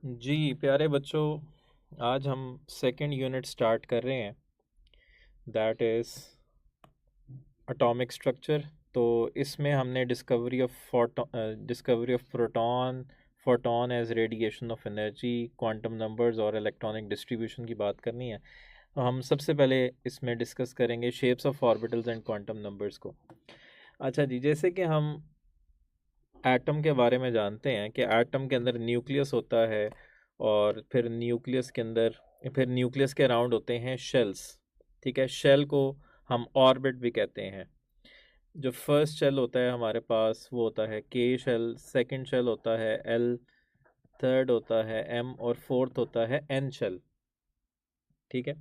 जी प्यारे बच्चों, आज हम सेकंड यूनिट स्टार्ट कर रहे हैं, दैट इज़ एटॉमिक स्ट्रक्चर। तो इसमें हमने discovery of proton, photon as radiation of energy, quantum numbers और इलेक्ट्रॉनिक डिस्ट्रीब्यूशन की बात करनी है। तो हम सबसे पहले इसमें डिस्कस करेंगे shapes of orbitals and quantum numbers को। अच्छा जी, जैसे कि हम एटम के बारे में जानते हैं कि एटम के अंदर न्यूक्लियस होता है, और फिर न्यूक्लियस के अराउंड होते हैं शेल्स। ठीक है, शेल को हम ऑर्बिट भी कहते हैं। जो फर्स्ट शेल होता है हमारे पास वो होता है के शेल, सेकंड शेल होता है एल, थर्ड होता है एम और फोर्थ होता है एन शेल। ठीक है,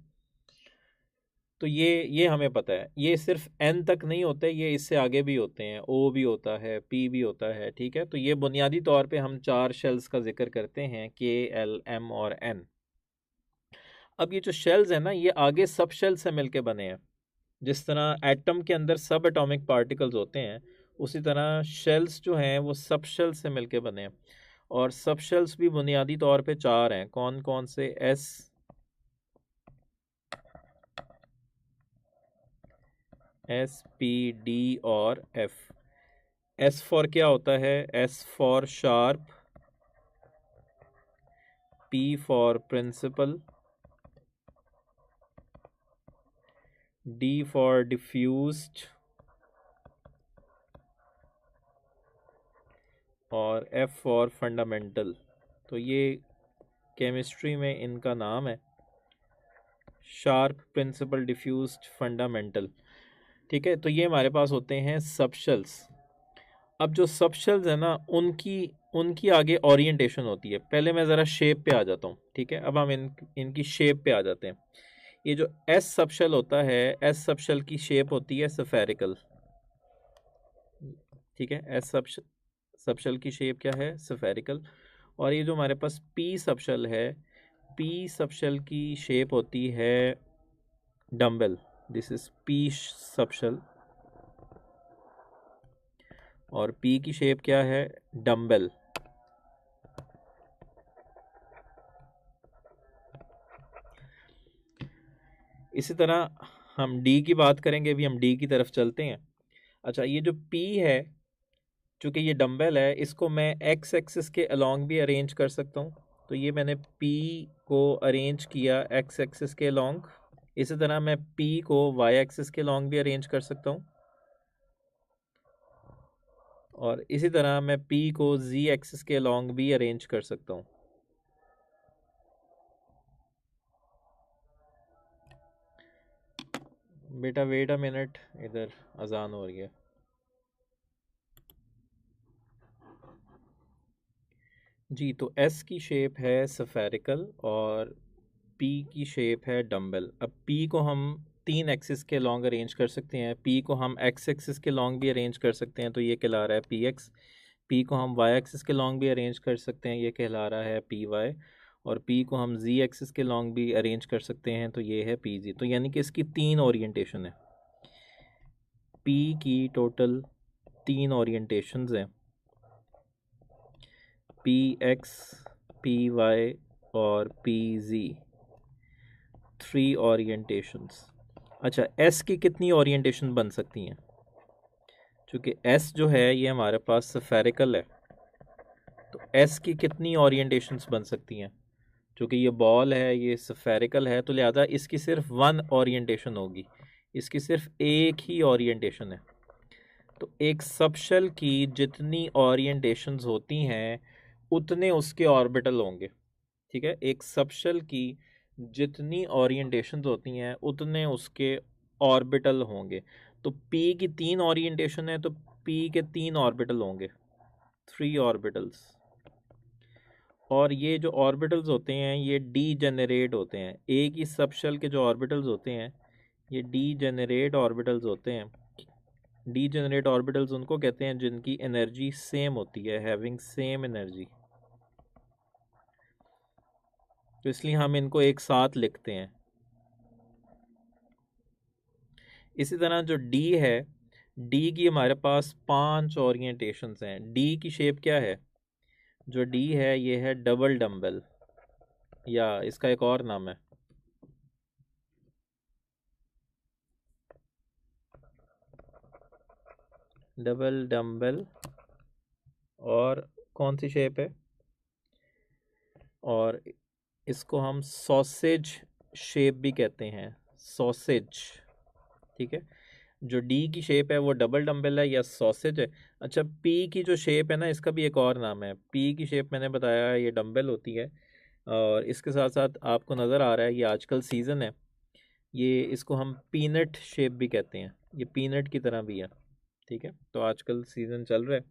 तो ये हमें पता है। ये सिर्फ एन तक नहीं होते, ये इससे आगे भी होते हैं, ओ भी होता है, पी भी होता है। ठीक है, तो ये बुनियादी तौर पे हम चार शेल्स का जिक्र करते हैं, के, एल, एम और एन। अब ये जो शेल्स हैं ना, ये आगे सब शेल से मिलके बने हैं। जिस तरह एटम के अंदर सब एटॉमिक पार्टिकल्स होते हैं, उसी तरह शेल्स जो हैं वो सब शेल से मिलके बने हैं। और सब शेल्स भी बुनियादी तौर पे चार हैं। कौन कौन से? एस, पी, डी और एफ। एस फॉर क्या होता है? S for sharp, P for principal, D for diffused और एफ फॉर फंडामेंटल। तो ये केमिस्ट्री में इनका नाम है, शार्प, प्रिंसिपल, डिफ्यूज्ड, फंडामेंटल। ठीक है, तो ये हमारे पास होते हैं सबशेल्स। अब जो सबशेल्स है ना, उनकी उनकी आगे ओरिएंटेशन होती है। पहले मैं ज़रा शेप पे आ जाता हूँ। ठीक है, अब हम इनकी शेप पे आ जाते हैं। ये जो एस सबशेल होता है, एस सबशेल की शेप होती है स्फेरिकल। ठीक है, सबशेल की शेप क्या है? स्फेरिकल। और ये जो हमारे पास पी सबशेल है, पी सबशेल की शेप होती है dumbbell. This is P subshell. और पी की शेप क्या है? डम्बल। इसी तरह हम डी की बात करेंगे। अभी हम डी की तरफ चलते हैं। अच्छा, ये जो पी है, चूंकि ये डम्बल है, इसको मैं एक्स एक्सिस के अलोंग भी अरेंज कर सकता हूँ। तो ये मैंने पी को अरेंज किया एक्स एक्सिस के अलोंग। इसी तरह मैं पी को वाई एक्सिस के अलोंग भी अरेंज कर सकता हूँ। और इसी तरह मैं पी को जी एक्सिस के अलोंग भी अरेंज कर सकता हूँ। बेटा वेट अ मिनट, इधर अजान हो रही है। जी, तो एस की शेप है स्फेरिकल और पी की शेप है डम्बल। अब पी को हम तीन एक्सिस के लॉन्ग अरेंज कर सकते हैं। पी को हम एक्स एक्सिस के लॉन्ग भी अरेंज कर सकते हैं, तो ये कहला रहा है पी एक्स। पी को हम वाई एक्सिस के लॉन्ग भी अरेंज कर सकते हैं, ये कहला रहा है पी वाई। और पी को हम जी एक्सिस के लॉन्ग भी अरेंज कर सकते हैं, तो ये है पी जी। तो यानी कि इसकी तीन ओरिएंटेशन है। पी की टोटल तीन ओरिएंटेशंस हैं, पी एक्स, पी वाई और पी जी। Three orientations. अच्छा, एस की कितनी ओरिएंटेशन बन सकती हैं? क्योंकि एस जो है ये हमारे पास स्फेरिकल है, तो एस की कितनी ओरिएंटेशंस बन सकती हैं? क्योंकि ये बॉल है, ये स्फेरिकल है, तो लिहाजा इसकी सिर्फ वन ओरिएंटेशन होगी। इसकी सिर्फ एक ही ओरिएंटेशन है। तो एक सबशेल की जितनी ओरिएंटेशंस होती हैं, उतने उसके ऑर्बिटल होंगे। ठीक है, एक सबशेल की जितनी ओरिएंटेशंस होती हैं, उतने उसके ऑर्बिटल होंगे। तो पी की तीन ओरिएंटेशन है, तो पी के तीन ऑर्बिटल होंगे, थ्री ऑर्बिटल्स। और ये जो ऑर्बिटल्स होते हैं ये डी जनरेट होते हैं। एक ही सबशेल के जो ऑर्बिटल्स होते हैं ये डी जनरेट ऑर्बिटल्स होते हैं। डी जनरेट ऑर्बिटल्स उनको कहते हैं जिनकी एनर्जी सेम होती है, हैविंग सेम एनर्जी। तो इसलिए हम इनको एक साथ लिखते हैं। इसी तरह जो डी है, डी की हमारे पास पांच ओरिएंटेशंस हैं। डी की शेप क्या है? जो डी है ये है डबल डम्बल। या इसका एक और नाम है। डबल डम्बल, और कौन सी शेप है, और इसको हम सॉसेज शेप भी कहते हैं, सॉसेज। ठीक है, जो डी की शेप है वो डबल डम्बल है या सॉसेज है। अच्छा, पी की जो शेप है ना, इसका भी एक और नाम है। पी की शेप मैंने बताया ये डम्बल होती है, और इसके साथ साथ आपको नज़र आ रहा है ये आजकल सीज़न है, ये इसको हम पीनट शेप भी कहते हैं, ये पीनट की तरह भी है। ठीक है, तो आजकल सीज़न चल रहा है।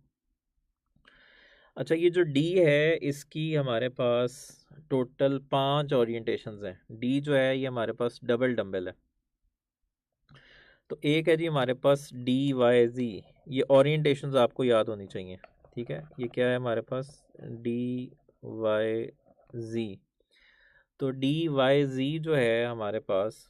अच्छा, ये जो डी है इसकी हमारे पास टोटल 5 ओरिएंटेशंस हैं। डी जो है ये हमारे पास डबल डम्बल है। तो एक है जी हमारे पास डी वाई जी, ये ओरिएंटेशंस आपको याद होनी चाहिए। ठीक है, ये क्या है हमारे पास, डी वाई जी। तो डी वाई जी जो है हमारे पास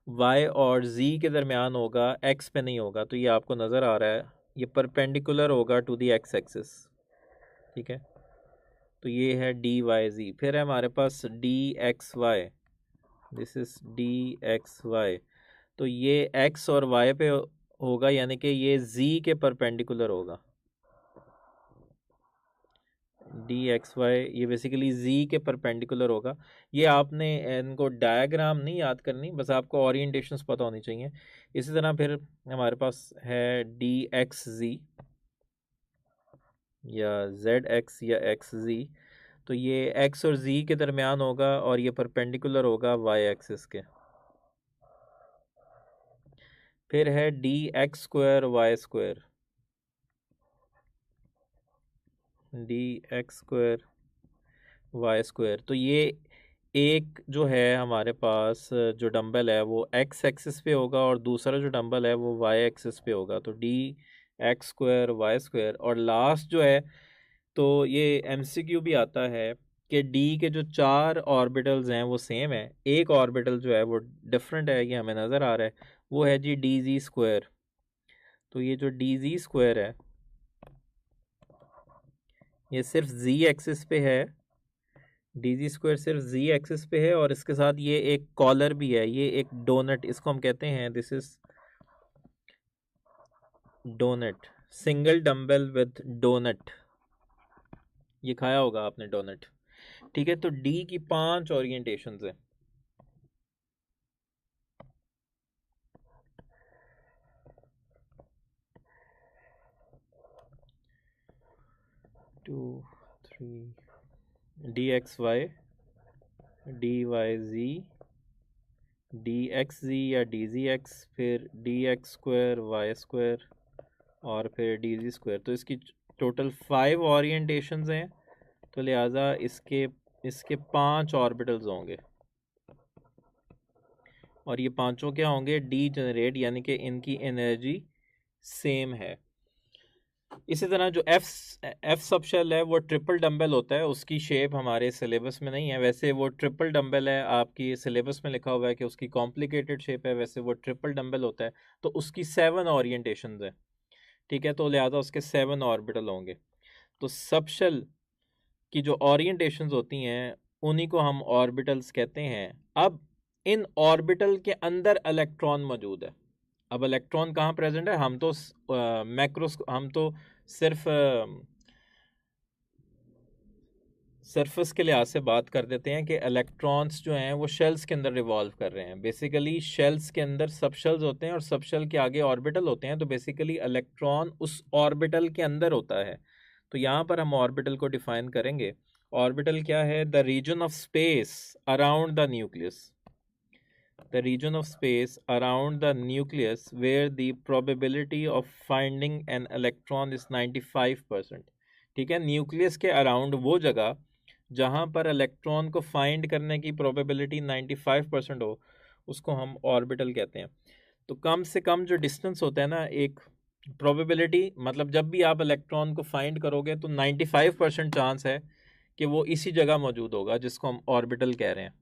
y और z के दरमियान होगा, x पे नहीं होगा। तो ये आपको नज़र आ रहा है, ये परपेंडिकुलर होगा टू दी x एक्सिस। ठीक है, तो ये है डी वाई जी। फिर है हमारे पास D X Y, this is D X Y. तो ये x और y पे होगा, यानी कि ये z के परपेंडिकुलर होगा। डी एक्स वाई ये बेसिकली z के परपेंडिकुलर होगा। ये आपने इनको डायग्राम नहीं याद करनी, बस आपको ओरिएंटेशंस पता होनी चाहिए। इसी तरह फिर हमारे पास है डी एक्स जी या जेड एक्स या एक्स जी। तो ये x और z के दरमियान होगा और ये परपेंडिकुलर होगा y एक्सिस के। फिर है D X square Y square, D X square Y square. तो ये एक जो है हमारे पास जो डंबल है वो x एक्सिस पे होगा, और दूसरा जो डंबल है वो y एक्सिस पे होगा। तो D X square Y square. और लास्ट जो है, तो ये MCQ भी आता है कि डी के जो 4 ऑर्बिटल्स हैं वो सेम है, एक ऑर्बिटल जो है वो डिफरेंट है, ये हमें नज़र आ रहा है, वो है जी डी जी स्क्वायर। तो ये जो डी जी स्क्वायर है ये सिर्फ z एक्सिस पे है, डी जी स्क्वायर सिर्फ z एक्सिस पे है, और इसके साथ ये एक कॉलर भी है, ये एक डोनट इसको हम कहते हैं, this is donut, single dumbbell with donut. ये खाया होगा आपने डोनट। ठीक है, तो डी की 5 ओरिएंटेशंस है। Two three, D X Y, D Y Z, D X Z या डी जी एक्स, फिर D X square Y square, और फिर डी जी स्क्वायर। तो इसकी टोटल 5 ओरिएंटेशंस हैं, तो लिहाजा इसके इसके 5 ऑर्बिटल्स होंगे, और ये पांचों क्या होंगे, डी जनरेट, यानी कि इनकी एनर्जी सेम है। इसी तरह जो एफ सब शेल है वो ट्रिपल डंबल होता है, उसकी शेप हमारे सिलेबस में नहीं है। वैसे वो ट्रिपल डंबल है, आपकी सिलेबस में लिखा हुआ है कि उसकी कॉम्प्लिकेटेड शेप है, वैसे वो ट्रिपल डंबल होता है। तो उसकी 7 ओरिएंटेशंस है। ठीक है, तो लिहाजा उसके 7 ऑर्बिटल होंगे। तो सब शेल की जो ओरिएंटेशंस होती हैं उन्हीं को हम ऑर्बिटल्स कहते हैं। अब इन ऑर्बिटल के अंदर इलेक्ट्रॉन मौजूद है। अब इलेक्ट्रॉन कहाँ प्रेजेंट है, हम तो हम तो सिर्फ सरफेस के लिहाज से बात कर देते हैं कि इलेक्ट्रॉन्स जो हैं वो शेल्स के अंदर रिवॉल्व कर रहे हैं। बेसिकली शेल्स के अंदर सब शेल्स होते हैं और सब शेल के आगे ऑर्बिटल होते हैं, तो बेसिकली इलेक्ट्रॉन उस ऑर्बिटल के अंदर होता है। तो यहाँ पर हम ऑर्बिटल को डिफाइन करेंगे। ऑर्बिटल क्या है, the region of space around the nucleus, the region of space around the nucleus where the probability of finding an electron is 95%। ठीक है, न्यूक्लियस के अराउंड वो जगह जहाँ पर इलेक्ट्रॉन को फाइंड करने की प्रोबेबिलिटी 95% हो, उसको हम ऑर्बिटल कहते हैं। तो कम से कम जो डिस्टेंस होता है ना, एक प्रोबेबिलिटी, मतलब जब भी आप इलेक्ट्रॉन को फाइंड करोगे तो 95% चांस है कि वो इसी जगह मौजूद होगा जिसको हम ऑर्बिटल कह रहे हैं।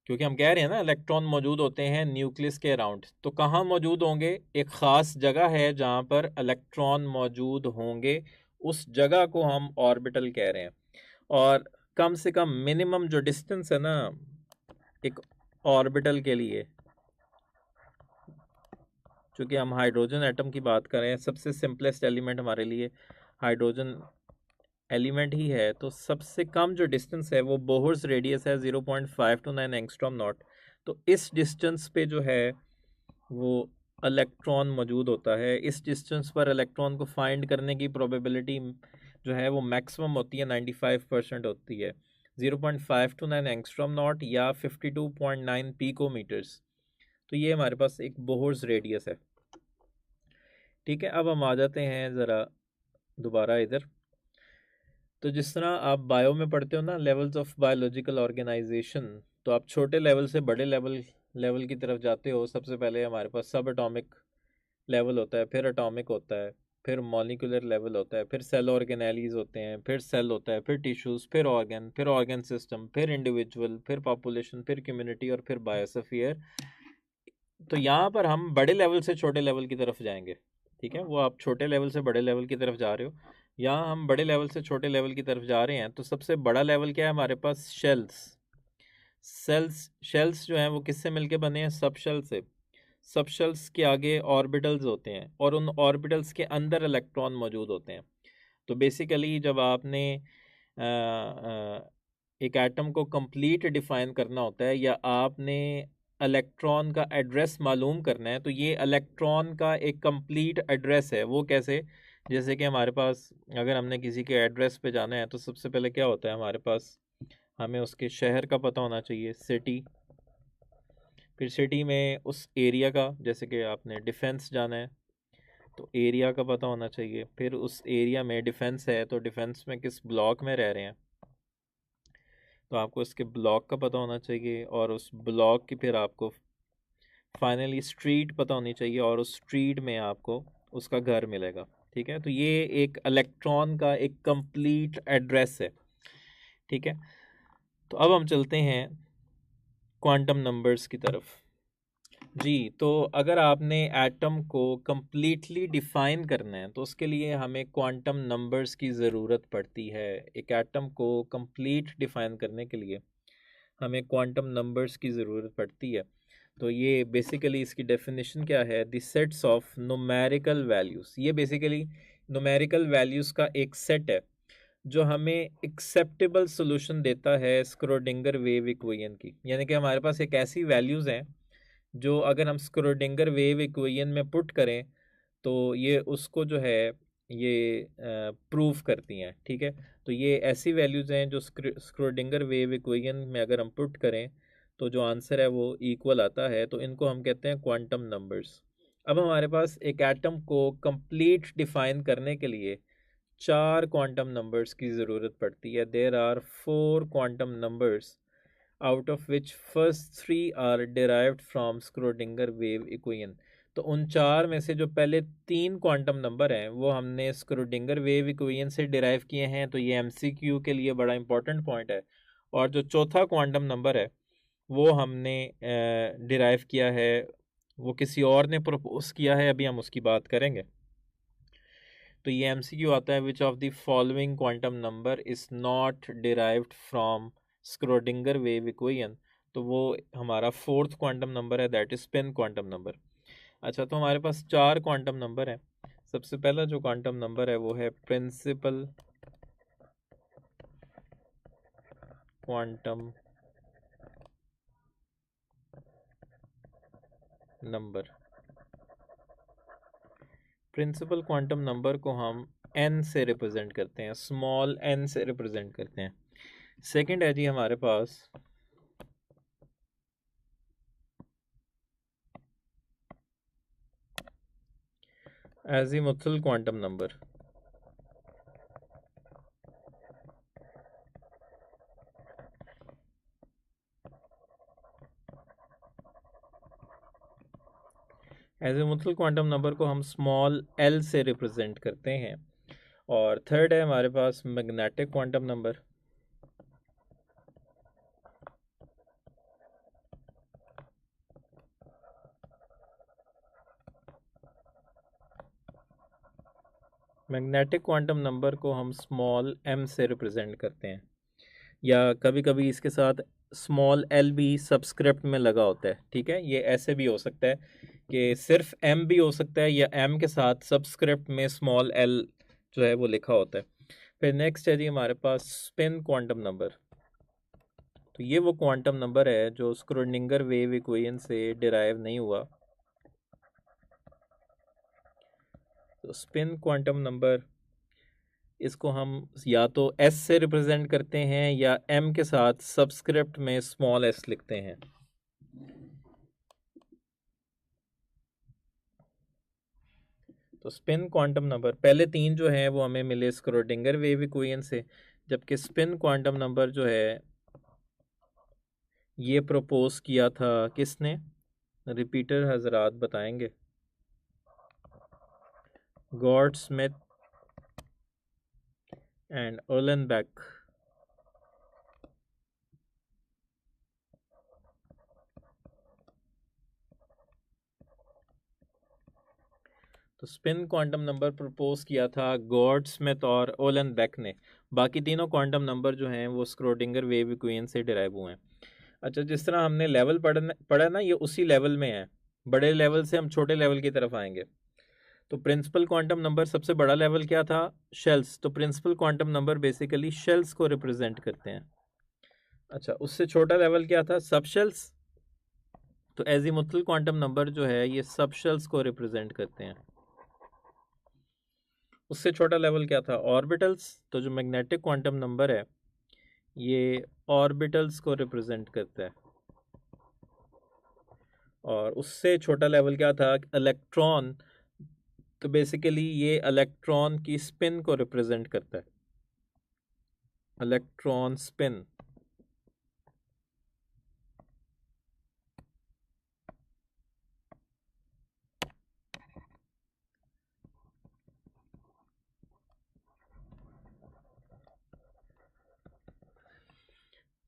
क्योंकि हम कह रहे हैं ना इलेक्ट्रॉन मौजूद होते हैं न्यूक्लियस के अराउंड, तो कहाँ मौजूद होंगे, एक ख़ास जगह है जहाँ पर इलेक्ट्रॉन मौजूद होंगे, उस जगह को हम ऑर्बिटल कह रहे हैं। और कम से कम मिनिमम जो डिस्टेंस है ना एक ऑर्बिटल के लिए, चूँकि हम हाइड्रोजन एटम की बात कर रहे हैं, सबसे सिंपलेस्ट एलिमेंट हमारे लिए हाइड्रोजन एलिमेंट ही है, तो सबसे कम जो डिस्टेंस है वो बोहर्स रेडियस है 0.529 एंगस्ट्रॉम नॉट। तो इस डिस्टेंस पे जो है वो इलेक्ट्रॉन मौजूद होता है। इस डिस्टेंस पर इलेक्ट्रॉन को फाइंड करने की प्रोबेबिलिटी जो है वो मैक्सिमम होती है, 95% होती है, 0.529 एंगस्ट्रॉम नॉट या 52.9 पिकोमीटर्स। तो ये हमारे पास एक बोहर्स रेडियस है। ठीक है, अब हम आ जाते हैं ज़रा दोबारा इधर। तो जिस तरह आप बायो में पढ़ते हो ना, लेवल्स ऑफ बायोलॉजिकल ऑर्गेनाइजेशन, तो आप छोटे लेवल से बड़े लेवल की तरफ जाते हो। सबसे पहले हमारे पास सब एटॉमिक लेवल होता है, फिर एटॉमिक होता है, फिर मॉलिक्यूलर लेवल होता है, फिर सेल ऑर्गेनेलीज होते हैं, फिर सेल होता है, फिर टिश्यूज़, फिर ऑर्गन सिस्टम, फिर इंडिविजुअल, फिर पॉपुलेशन, फिर कम्युनिटी और फिर बायोस्फीयर। तो यहाँ पर हम बड़े लेवल से छोटे लेवल की तरफ जाएंगे। ठीक है, वो आप छोटे लेवल से बड़े लेवल की तरफ जा रहे हो, यहाँ हम बड़े लेवल से छोटे लेवल की तरफ जा रहे हैं। तो सबसे बड़ा लेवल क्या है हमारे पास? शेल्स जो हैं वो किससे मिलके बने हैं? सब शेल से। सब शेल्स के आगे ऑर्बिटल्स होते हैं और उन ऑर्बिटल्स के अंदर इलेक्ट्रॉन मौजूद होते हैं। तो बेसिकली जब आपने एक एटम को कंप्लीट डिफाइन करना होता है या आपने इलेक्ट्रॉन का एड्रेस मालूम करना है, तो ये इलेक्ट्रॉन का एक कंप्लीट एड्रेस है। वो कैसे? जैसे कि हमारे पास अगर हमने किसी के एड्रेस पे जाना है तो सबसे पहले क्या होता है हमारे पास? हमें उसके शहर का पता होना चाहिए, सिटी। फिर सिटी में उस एरिया का, जैसे कि आपने डिफेंस जाना है तो एरिया का पता होना चाहिए। फिर उस एरिया में डिफेंस है तो डिफेंस में किस ब्लॉक में रह रहे हैं तो आपको इसके ब्लॉक का पता होना चाहिए। और उस ब्लॉक की फिर आपको फाइनली स्ट्रीट पता होनी चाहिए और उस स्ट्रीट में आपको उसका घर मिलेगा। ठीक है, तो ये एक इलेक्ट्रॉन का एक कंप्लीट एड्रेस है। ठीक है, तो अब हम चलते हैं क्वांटम नंबर्स की तरफ। जी, तो अगर आपने एटम को कंप्लीटली डिफाइन करना है तो उसके लिए हमें क्वांटम नंबर्स की ज़रूरत पड़ती है। एक एटम को कंप्लीट डिफाइन करने के लिए हमें क्वांटम नंबर्स की ज़रूरत पड़ती है। तो ये बेसिकली इसकी डेफिनेशन क्या है? The sets of numerical values. ये बेसिकली न्यूमेरिकल वैल्यूज़ का एक सेट है जो हमें एक्सेप्टेबल सोल्यूशन देता है स्क्रोडिंगर वेव इक्वेशन की। यानी कि हमारे पास एक ऐसी वैल्यूज़ हैं जो अगर हम स्क्रोडिंगर वेव इक्वेशन में पुट करें तो ये उसको जो है ये प्रूफ करती हैं। ठीक है, तो ये ऐसी वैल्यूज़ हैं जो स्क्रोडिंगर वेव इक्वेशन में अगर हम पुट करें तो जो आंसर है वो इक्वल आता है। तो इनको हम कहते हैं क्वांटम नंबर्स। अब हमारे पास एक एटम को कंप्लीट डिफाइन करने के लिए 4 क्वांटम नंबर्स की ज़रूरत पड़ती है। There are 4 quantum numbers out of which first three are derived from Schrodinger wave equation. तो उन 4 में से जो पहले 3 क्वांटम नंबर हैं वो हमने स्क्रोडिंगर वेव इक्वेशन से डिराइव किए हैं। तो ये एमसीक्यू के लिए बड़ा इंपॉर्टेंट पॉइंट है। और जो चौथा क्वांटम नंबर है वो हमने डिराइव किया है, वो किसी और ने प्रपोज किया है, अभी हम उसकी बात करेंगे। तो ये एमसीक्यू आता है, which of the following quantum number is not derived from Schrodinger wave equation. तो वो हमारा 4th क्वांटम नंबर है, that is spin quantum number. अच्छा, तो हमारे पास 4 क्वांटम नंबर हैं। सबसे पहला जो क्वांटम नंबर है वो है principal quantum number. Principal quantum number को हम n से रिप्रेजेंट करते हैं, स्मॉल n से रिप्रेजेंट करते हैं। सेकंड है जी हमारे पास azimuthal quantum number. Azimuthal quantum number को हम स्मॉल l से रिप्रेजेंट करते हैं। और थर्ड है हमारे पास magnetic quantum number. Magnetic quantum number को हम स्मॉल m से रिप्रेजेंट करते हैं, या कभी कभी इसके साथ स्मॉल l भी सबस्क्रिप्ट में लगा होता है। ठीक है, ये ऐसे भी हो सकता है कि सिर्फ m भी हो सकता है, या m के साथ सबस्क्रिप्ट में स्मॉल l जो है वो लिखा होता है। फिर नेक्स्ट है जी हमारे पास स्पिन क्वांटम नंबर। तो ये वो क्वांटम नंबर है जो स्क्रोडिंगर वेव इक्वेशन से डिराइव नहीं हुआ। तो स्पिन क्वांटम नंबर, इसको हम या तो s से रिप्रेजेंट करते हैं या m के साथ सबस्क्रिप्ट में स्मॉल s लिखते हैं। तो स्पिन क्वांटम नंबर पहले तीन जो हैं वो हमें मिले स्क्रोडिंगर वेव इक्वेशन से, जबकि स्पिन क्वांटम नंबर जो है ये प्रपोज किया था किसने, रिपीटर हजरात बताएंगे। Goudsmit and Uhlenbeck. तो स्पिन क्वांटम नंबर प्रपोज किया था गॉड स्मिथ और ओलेनबेक ने। बाकी तीनों क्वांटम नंबर जो हैं वो स्क्रोडिंगर वेव इक्वेशन से डिराइव हुए हैं। अच्छा, जिस तरह हमने लेवल पढ़ा ना, ये उसी लेवल में है। बड़े लेवल से हम छोटे लेवल की तरफ आएंगे। तो प्रिंसिपल क्वांटम नंबर सबसे बड़ा लेवल क्या था, शेल्स। तो principal quantum number basically shells को रिप्रेजेंट करते हैं। अच्छा, उससे छोटा लेवल क्या था, सब शेल्स। तो एजीमुथल क्वांटम नंबर जो है ये सब शेल्स को रिप्रेजेंट करते हैं। उससे छोटा लेवल क्या था, ऑर्बिटल्स। तो जो मैग्नेटिक क्वांटम नंबर है ये ऑर्बिटल्स को रिप्रेजेंट करता है। और उससे छोटा लेवल क्या था, इलेक्ट्रॉन। तो बेसिकली ये इलेक्ट्रॉन की स्पिन को रिप्रेजेंट करता है, इलेक्ट्रॉन स्पिन।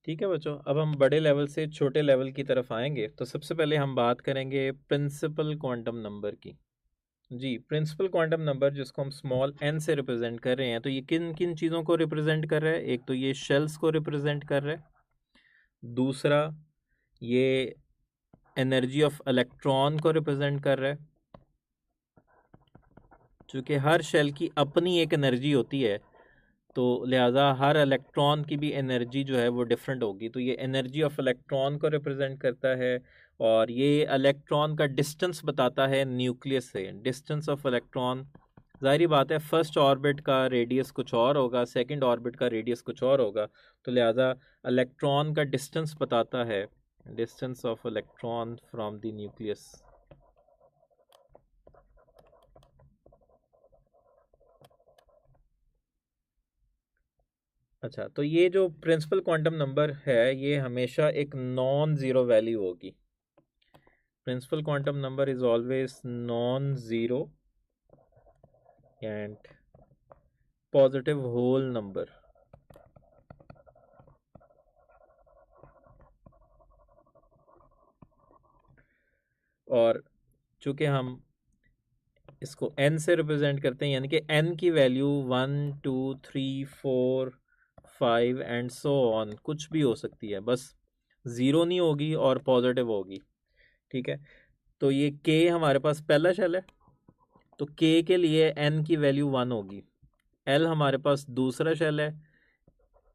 ठीक है बच्चों, अब हम बड़े लेवल से छोटे लेवल की तरफ आएंगे। तो सबसे पहले हम बात करेंगे प्रिंसिपल क्वांटम नंबर की। जी, प्रिंसिपल क्वांटम नंबर जिसको हम स्मॉल n से रिप्रेजेंट कर रहे हैं, तो ये किन किन चीज़ों को रिप्रेजेंट कर रहा है। एक तो ये शेल्स को रिप्रेजेंट कर रहा है, दूसरा ये एनर्जी ऑफ इलेक्ट्रॉन को रिप्रेजेंट कर रहा है। चूँकि हर शेल की अपनी एक एनर्जी होती है, तो लिहाजा हर इलेक्ट्रॉन की भी एनर्जी जो है वो डिफरेंट होगी। तो ये एनर्जी ऑफ इलेक्ट्रॉन को रिप्रेजेंट करता है, और ये इलेक्ट्रॉन का डिस्टेंस बताता है न्यूक्लियस से, डिस्टेंस ऑफ इलेक्ट्रॉन। जाहिर बात है फर्स्ट ऑर्बिट का रेडियस कुछ और होगा, सेकंड ऑर्बिट का रेडियस कुछ और होगा। तो लिहाजा इलेक्ट्रॉन का डिस्टेंस बताता है, distance of electron from the nucleus. अच्छा, तो ये जो प्रिंसिपल क्वांटम नंबर है ये हमेशा एक नॉन ज़ीरो वैल्यू होगी। Principal quantum number is always non zero and positive whole number. और चूंकि हम इसको n से रिप्रेजेंट करते हैं, यानी कि n की वैल्यू 1 2 3 4 5 एंड सो ऑन कुछ भी हो सकती है, बस ज़ीरो नहीं होगी और पॉजिटिव होगी। ठीक है, तो ये k हमारे पास पहला शेल है, तो k के लिए n की वैल्यू 1 होगी। l हमारे पास दूसरा शेल है,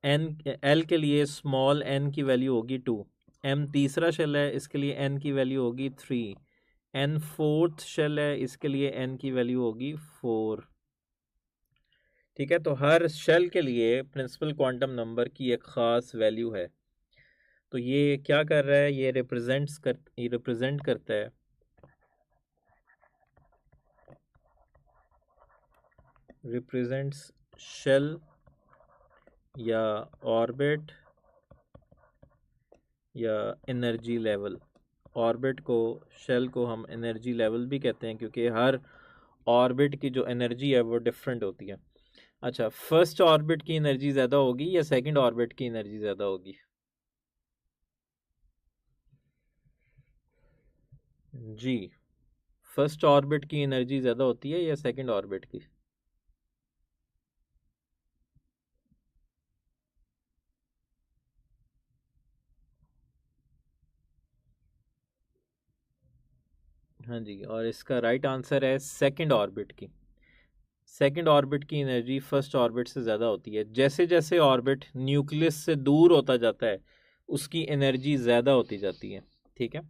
n l के लिए स्मॉल n की वैल्यू होगी 2। m तीसरा शेल है, इसके लिए n की वैल्यू होगी 3। n फोर्थ शेल है, इसके लिए n की वैल्यू होगी 4। ठीक है, तो हर शेल के लिए प्रिंसिपल क्वांटम नंबर की एक ख़ास वैल्यू है। तो ये क्या कर रहा है, ये रिप्रेजेंट करता है रिप्रेजेंट्स शेल या ऑर्बिट या एनर्जी लेवल। ऑर्बिट को, शेल को हम एनर्जी लेवल भी कहते हैं, क्योंकि हर ऑर्बिट की जो एनर्जी है वो डिफरेंट होती है। अच्छा, फर्स्ट ऑर्बिट की एनर्जी ज़्यादा होगी या सेकंड ऑर्बिट की एनर्जी ज़्यादा होगी। जी, फर्स्ट ऑर्बिट की एनर्जी ज़्यादा होती है या सेकंड ऑर्बिट की। हाँ जी, और इसका राइट आंसर है सेकंड ऑर्बिट की। सेकंड ऑर्बिट की एनर्जी फर्स्ट ऑर्बिट से ज़्यादा होती है। जैसे जैसे ऑर्बिट न्यूक्लियस से दूर होता जाता है उसकी एनर्जी ज़्यादा होती जाती है। ठीक है,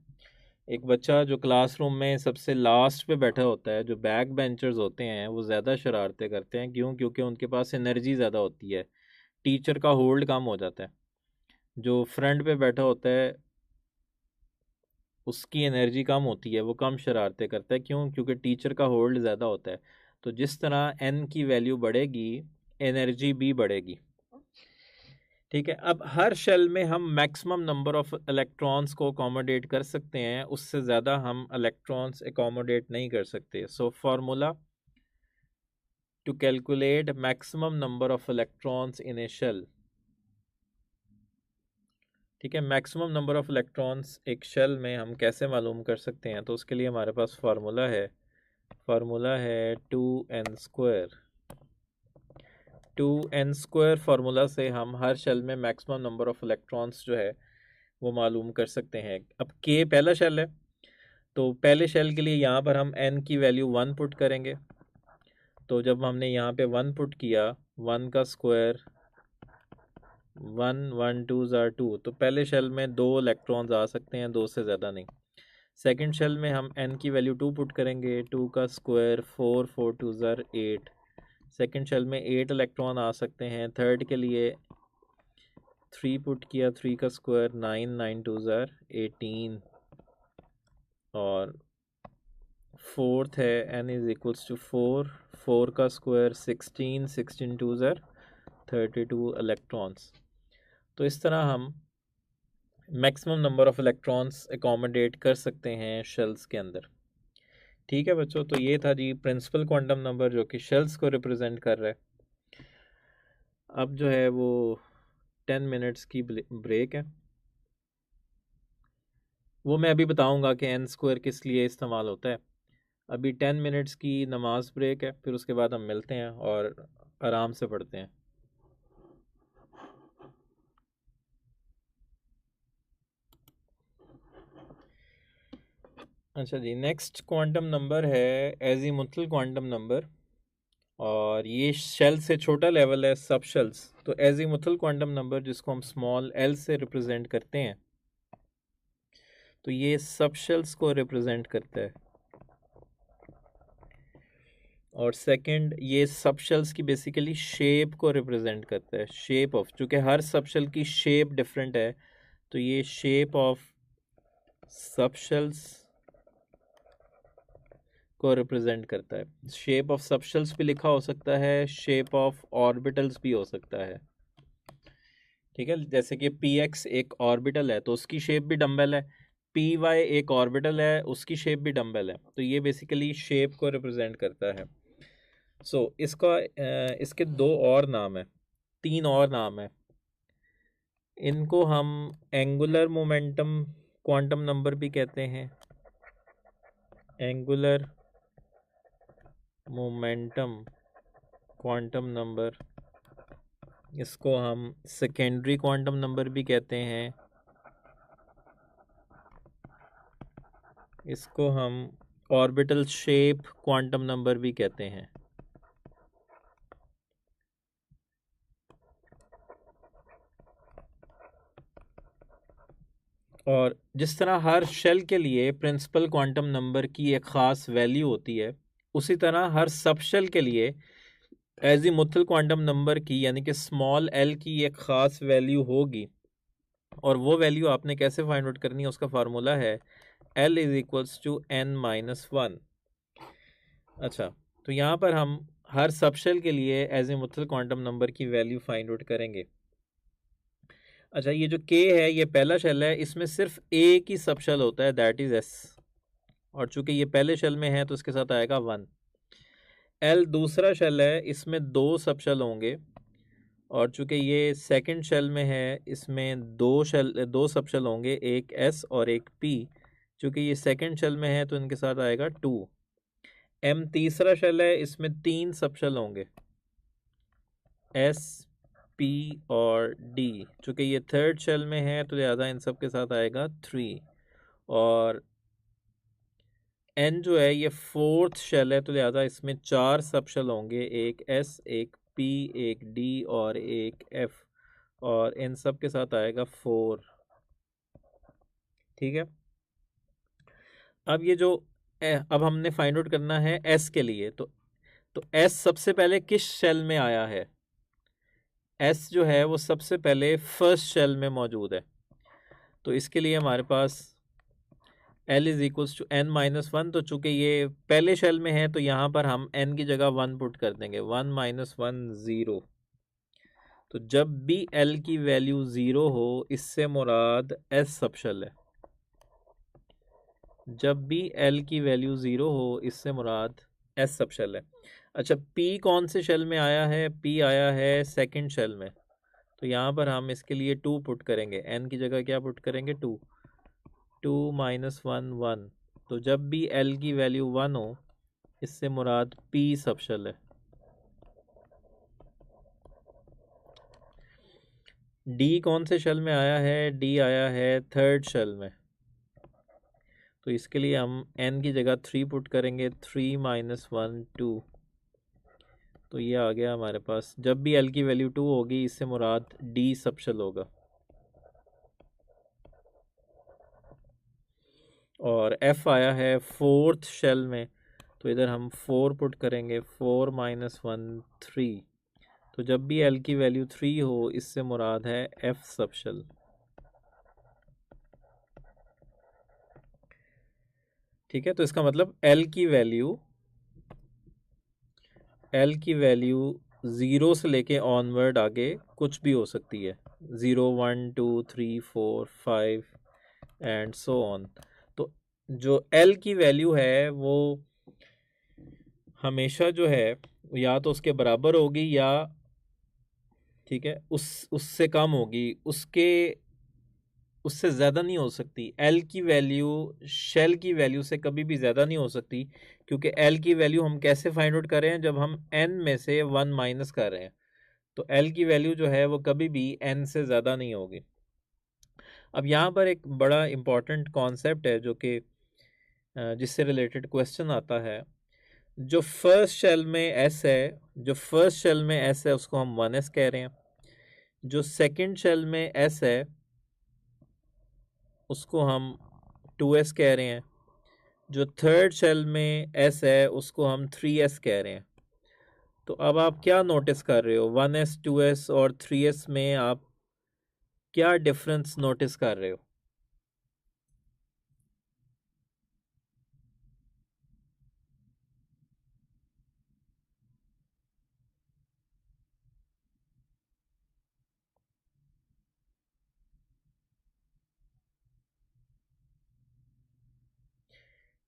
एक बच्चा जो क्लासरूम में सबसे लास्ट पे बैठा होता है, जो बैक बेंचर्स होते हैं, वो ज़्यादा शरारतें करते हैं। क्यों? क्योंकि उनके पास एनर्जी ज़्यादा होती है, टीचर का होल्ड कम हो जाता है। जो फ्रंट पे बैठा होता है उसकी एनर्जी कम होती है, वो कम शरारतें करता है। क्यों? क्योंकि टीचर का होल्ड ज़्यादा होता है। तो जिस तरह एन की वैल्यू बढ़ेगी एनर्जी भी बढ़ेगी। ठीक है, अब हर शेल में हम मैक्सिमम नंबर ऑफ इलेक्ट्रॉन्स को अकोमोडेट कर सकते हैं, उससे ज़्यादा हम इलेक्ट्रॉन्स अकोमोडेट नहीं कर सकते। So formula to calculate maximum number of electrons in a shell. ठीक है, मैक्सिमम नंबर ऑफ इलेक्ट्रॉन्स एक शेल में हम कैसे मालूम कर सकते हैं? तो उसके लिए हमारे पास फार्मूला है 2n²। 2n² फार्मूला से हम हर शेल में मैक्सिमम नंबर ऑफ इलेक्ट्रॉन्स जो है वो मालूम कर सकते हैं। अब k पहला शेल है, तो पहले शेल के लिए यहाँ पर हम n की वैल्यू 1 पुट करेंगे। तो जब हमने यहाँ पे 1 पुट किया, 1 का स्क्वायर 1, 1 2 ज़ार 2, तो पहले शेल में 2 इलेक्ट्रॉन्स आ सकते हैं, 2 से ज़्यादा नहीं। सेकंड शेल में हम n की वैल्यू 2 पुट करेंगे, 2 का स्क्वायर 4, 4 2 ज़ार 8। सेकंड शेल में 8 इलेक्ट्रॉन आ सकते हैं। थर्ड के लिए 3 पुट किया, 3 का स्क्वायर 9, 9 2 ज़ार 18। और फोर्थ है n इज़ इक्वल्स टू 4, 4 का स्क्वायर 16, 16 2 ज़ार 32 इलेक्ट्रॉन्स। तो इस तरह हम maximum number of electrons accommodate कर सकते हैं शेल्स के अंदर। ठीक है बच्चों, तो ये था जी प्रिंसिपल क्वांटम नंबर जो कि शेल्स को रिप्रेजेंट कर रहा है। अब जो है वो 10 मिनट्स की ब्रेक है, वो मैं अभी बताऊंगा कि n² किस लिए इस्तेमाल होता है। अभी 10 मिनट्स की नमाज ब्रेक है, फिर उसके बाद हम मिलते हैं और आराम से पढ़ते हैं। अच्छा जी, नेक्स्ट क्वांटम नंबर है एजीमुथल क्वांटम नंबर, और ये शेल से छोटा लेवल है, सब शेल्स। तो एजीमुथल क्वांटम नंबर जिसको हम स्मॉल एल से रिप्रेजेंट करते हैं, तो ये सब शेल्स को रिप्रेजेंट करता है। और सेकंड, ये सब शेल्स की बेसिकली शेप को रिप्रेजेंट करता है, शेप ऑफ, चूँकि हर सब शेल की शेप डिफरेंट है, तो ये शेप ऑफ सब शेल्स को रिप्रेजेंट करता है। शेप ऑफ सब शेल्स भी लिखा हो सकता है, शेप ऑफ ऑर्बिटल्स भी हो सकता है। ठीक है, जैसे कि px एक ऑर्बिटल है तो उसकी शेप भी डम्बल है, py एक ऑर्बिटल है उसकी शेप भी डम्बल है। तो ये बेसिकली शेप को रिप्रेजेंट करता है। इसका इसके दो और नाम है, तीन और नाम है। इनको हम एंगुलर मोमेंटम क्वांटम नंबर भी कहते हैं, एंगुलर मोमेंटम क्वांटम नंबर। इसको हम सेकेंडरी क्वांटम नंबर भी कहते हैं, इसको हम ऑर्बिटल शेप क्वांटम नंबर भी कहते हैं। और जिस तरह हर शेल के लिए प्रिंसिपल क्वांटम नंबर की एक ख़ास वैल्यू होती है, उसी तरह हर सब शेल के लिए एजीमुथल क्वांटम नंबर की यानी कि स्मॉल एल की एक ख़ास वैल्यू होगी। और वो वैल्यू आपने कैसे फाइंड आउट करनी है, उसका फार्मूला है L is equals to n-1। अच्छा, तो यहाँ पर हम हर सब शेल के लिए एजीमुथल क्वांटम नंबर की वैल्यू फाइंड आउट करेंगे। अच्छा, ये जो k है ये पहला शेल है, इसमें सिर्फ एक ही सब शेल होता है, दैट इज़ s। और चूंकि ये पहले शेल में है तो इसके साथ आएगा 1। L दूसरा शेल है, इसमें दो सब शेल होंगे। और चूंकि ये सेकंड शेल में है, इसमें दो सब शेल होंगे, एक s और एक p। चूंकि ये सेकंड शेल में है तो इनके साथ आएगा 2। M तीसरा शेल है, इसमें तीन सब शेल होंगे, s p और d। चूंकि ये थर्ड शेल में है तो लिहाजा इन सब के साथ आएगा 3। और एन जो है ये फोर्थ शेल है, तो लिहाजा इसमें 4 सब शेल होंगे, एक एस, एक पी, एक डी और एक एफ, और इन सब के साथ आएगा 4। ठीक है। अब ये जो अब हमने फाइंड आउट करना है एस के लिए, तो एस सबसे पहले किस शेल में आया है? एस जो है वो सबसे पहले फर्स्ट शेल में मौजूद है, तो इसके लिए हमारे पास L is equals to n minus one. तो चूंकि ये पहले शेल में है तो यहाँ पर हम n की जगह 1 पुट कर देंगे, 1 माइनस वन 0। तो जब भी L की वैल्यू 0 हो, इससे मुराद S सब शेल है। जब भी L की वैल्यू 0 हो, इससे मुराद S सब शेल है। अच्छा, P कौन से शेल में आया है? P आया है सेकंड शेल में, तो यहाँ पर हम इसके लिए 2 पुट करेंगे, n की जगह क्या पुट करेंगे? 2। 2 माइनस वन 1। तो जब भी L की वैल्यू 1 हो, इससे मुराद P सब शेल है। D कौन से शेल में आया है? D आया है थर्ड शेल में, तो इसके लिए हम n की जगह 3 पुट करेंगे, 3 माइनस वन 2। तो ये आ गया हमारे पास। जब भी L की वैल्यू 2 होगी, इससे मुराद D सब शेल होगा। और F आया है फोर्थ शेल में, तो इधर हम 4 पुट करेंगे, 4 माइनस वन 3। तो जब भी L की वैल्यू 3 हो, इससे मुराद है F सब शेल। ठीक है, तो इसका मतलब L की वैल्यू 0 से लेके ऑनवर्ड आगे कुछ भी हो सकती है, 0 1 2 3 4 5 एंड सो ऑन। तो जो L की वैल्यू है वो हमेशा जो है या तो उसके बराबर होगी, या ठीक है उससे कम होगी, उससे ज़्यादा नहीं हो सकती। L की वैल्यू शेल की वैल्यू से कभी भी ज़्यादा नहीं हो सकती, क्योंकि L की वैल्यू हम कैसे फाइंड आउट कर रहे हैं? जब हम n में से 1 माइनस कर रहे हैं, तो L की वैल्यू जो है वो कभी भी n से ज़्यादा नहीं होगी। अब यहाँ पर एक बड़ा इम्पॉर्टेंट कॉन्सेप्ट है जो कि जिससे रिलेटेड क्वेश्चन आता है। जो फर्स्ट शेल में s है, उसको हम 1s कह रहे हैं। जो सेकंड शेल में s है, उसको हम 2s कह रहे हैं। जो थर्ड शेल में s है, उसको हम 3s कह रहे हैं। तो अब आप क्या नोटिस कर रहे हो? 1s 2s और 3s में आप क्या डिफरेंस नोटिस कर रहे हो?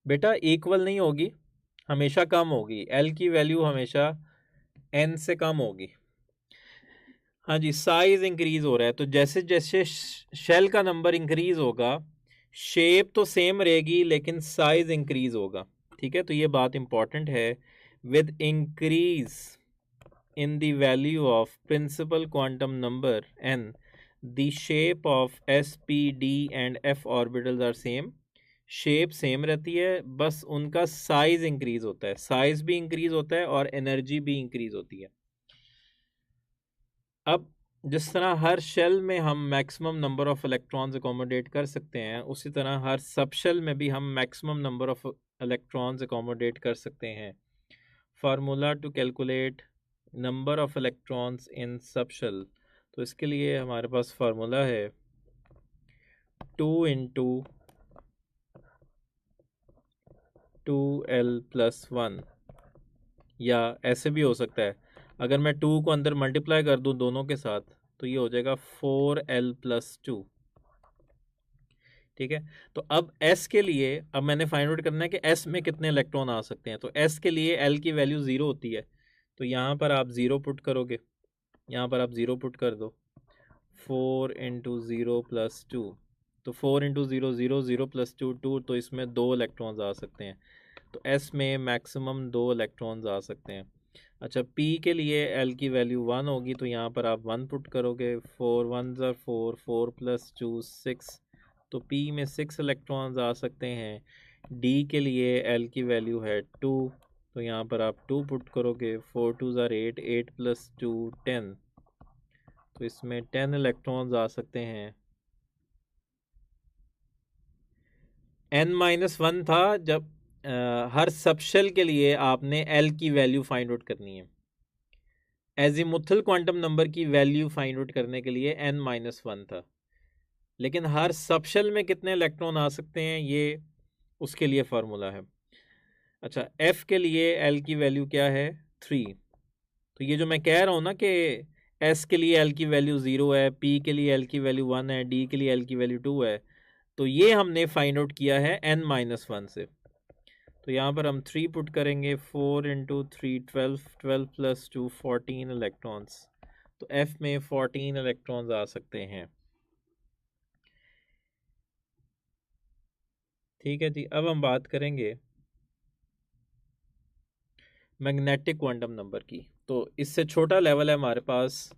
बेटा इक्वल नहीं होगी, हमेशा कम होगी। L की वैल्यू हमेशा n से कम होगी। हाँ जी, साइज इंक्रीज हो रहा है, तो जैसे जैसे शेल का नंबर इंक्रीज होगा, शेप तो सेम रहेगी लेकिन साइज इंक्रीज होगा। ठीक है, तो ये बात इंपॉर्टेंट है। With increase in the value of principal quantum number n, the shape of s, p, d and f orbitals are same। Shape same रहती है, बस उनका साइज इंक्रीज होता है। साइज भी इंक्रीज होता है और एनर्जी भी इंक्रीज होती है। अब जिस तरह हर शेल में हम maximum number of electrons accommodate कर सकते हैं, उसी तरह हर सब शेल में भी हम maximum number of electrons accommodate कर सकते हैं। Formula to calculate number of electrons in sub shell, तो इसके लिए हमारे पास फार्मूला है 2 इंटू 2l+1, या ऐसे भी हो सकता है, अगर मैं 2 को अंदर मल्टीप्लाई कर दूं दोनों के साथ, तो ये हो जाएगा 4l+2। ठीक है, तो अब s के लिए अब मैंने फाइंड आउट करना है कि s में कितने इलेक्ट्रॉन आ सकते हैं। तो s के लिए l की वैल्यू 0 होती है, तो यहाँ पर आप 0 पुट करोगे, यहाँ पर आप 0 पुट कर दो। 4 इंटू 0+2, तो 4 इंटू 0 0 0+2 2, तो इसमें 2 इलेक्ट्रॉन्स आ सकते हैं। तो s में मैक्सिमम 2 इलेक्ट्रॉन्स आ सकते हैं। अच्छा, p के लिए l की वैल्यू 1 होगी, तो यहाँ पर आप 1 पुट करोगे। 4 1 4 4+2 6, तो p में 6 इलेक्ट्रॉन्स आ सकते हैं। डी के लिए एल की वैल्यू है 2, तो यहाँ पर आप 2 पुट करोगे, 4 2 ज़ार 8, 8 + 2 10, तो इसमें 10 इलेक्ट्रॉन्स आ सकते हैं। n-1 था जब हर सबशेल के लिए आपने एल की वैल्यू फाइंड आउट करनी है। एजीमुथल क्वांटम नंबर की वैल्यू फाइंड आउट करने के लिए n-1 था, लेकिन हर सबशेल में कितने इलेक्ट्रॉन आ सकते हैं ये उसके लिए फार्मूला है। अच्छा, एफ के लिए एल की वैल्यू क्या है? 3। तो ये जो मैं कह रहा हूँ ना कि एस के लिए एल की वैल्यू 0 है, पी के लिए एल की वैल्यू 1 है, डी के लिए एल की वैल्यू 2 है, तो ये हमने फाइंड आउट किया है n-1 से। तो यहाँ पर हम 3 पुट करेंगे, 4 × 3 12, 12 + 2 14 इलेक्ट्रॉन्स, तो एफ में 14 इलेक्ट्रॉन्स आ सकते हैं। ठीक है जी, अब हम बात करेंगे मैग्नेटिक क्वांटम नंबर की। तो इससे छोटा लेवल है हमारे पास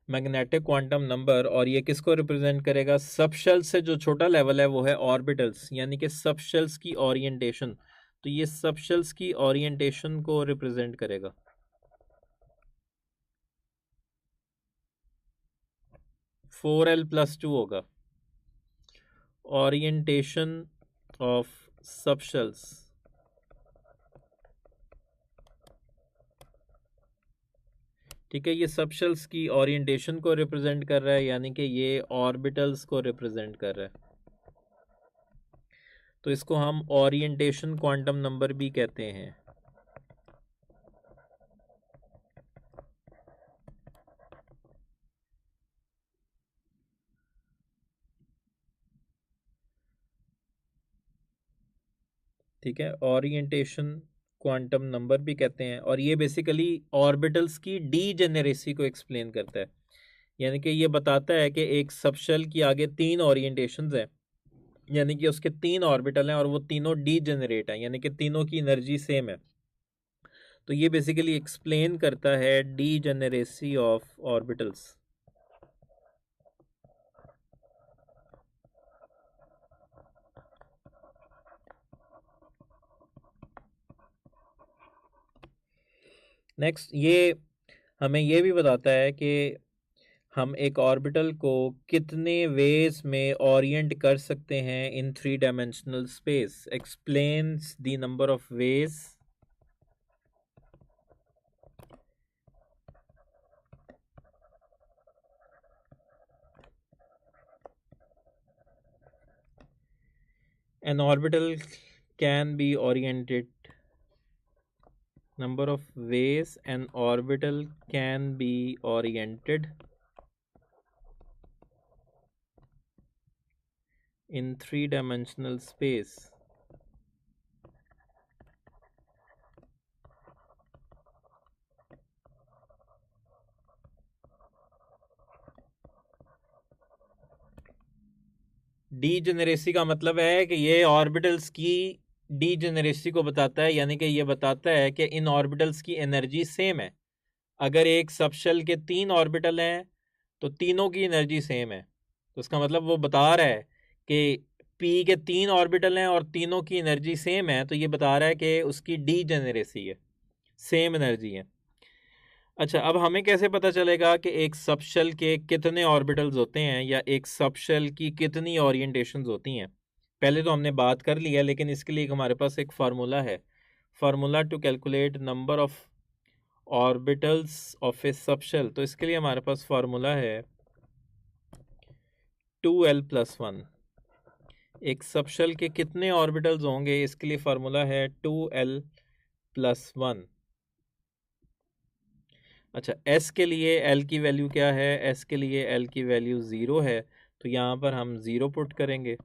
मैग्नेटिक क्वांटम नंबर, और ये किसको रिप्रेजेंट करेगा? सबशेल से जो छोटा लेवल है वो है ऑर्बिटल्स, यानी कि सबशेल्स की ओरिएंटेशन। तो ये सबशेल्स की ओरिएंटेशन को रिप्रेजेंट करेगा। फोर एल प्लस 2 होगा ओरिएंटेशन ऑफ सबशेल्स। ठीक है, ये सबशेल्स की ओरिएंटेशन को रिप्रेजेंट कर रहा है, यानी कि ये ऑर्बिटल्स को रिप्रेजेंट कर रहा है। तो इसको हम ओरिएंटेशन क्वांटम नंबर भी कहते हैं। ठीक है, ओरिएंटेशन क्वांटम नंबर भी कहते हैं, और ये बेसिकली ऑर्बिटल्स की डीजेनेरेसी को एक्सप्लेन करता है। यानी कि ये बताता है कि एक सबशेल की आगे 3 ओरिएंटेशंस हैं, यानी कि उसके 3 ऑर्बिटल हैं और वो तीनों डीजेनरेट हैं, यानी कि तीनों की एनर्जी सेम है। तो ये बेसिकली एक्सप्लेन करता है डीजेनेरेसी ऑफ ऑर्बिटल्स। नेक्स्ट, ये हमें ये भी बताता है कि हम एक ऑर्बिटल को कितने वेज में ओरिएंट कर सकते हैं इन 3 dimensional space. Explains the number of ways an orbital can be oriented. Number of ways an orbital can be oriented in 3-dimensional space. डीजेनेरेसी का मतलब है कि ये ऑर्बिटल्स की डीजेनेरेसी को बताता है, यानी कि ये बताता है कि इन ऑर्बिटल्स की एनर्जी सेम है। अगर एक सबशेल के 3 ऑर्बिटल हैं तो तीनों की एनर्जी सेम है, तो इसका मतलब वो बता रहा है कि पी के 3 ऑर्बिटल हैं और तीनों की एनर्जी सेम है, तो ये बता रहा है कि उसकी डीजेनेरेसी है, सेम एनर्जी है। अच्छा, अब हमें कैसे पता चलेगा कि एक सबशेल के कितने ऑर्बिटल्स होते हैं या एक सबशेल की कितनी ओरिएंटेशंस होती हैं? पहले तो हमने बात कर लिया, लेकिन इसके लिए हमारे पास एक फार्मूला है। Formula to calculate number of orbitals of a subshell. तो इसके लिए हमारे पास फार्मूला है 2l+1। एक सबशेल के कितने ऑर्बिटल्स होंगे, इसके लिए फार्मूला है 2l+1। अच्छा, एस के लिए एल की वैल्यू क्या है? एस के लिए एल की वैल्यू 0 है, तो यहाँ पर हम 0 पुट करेंगे।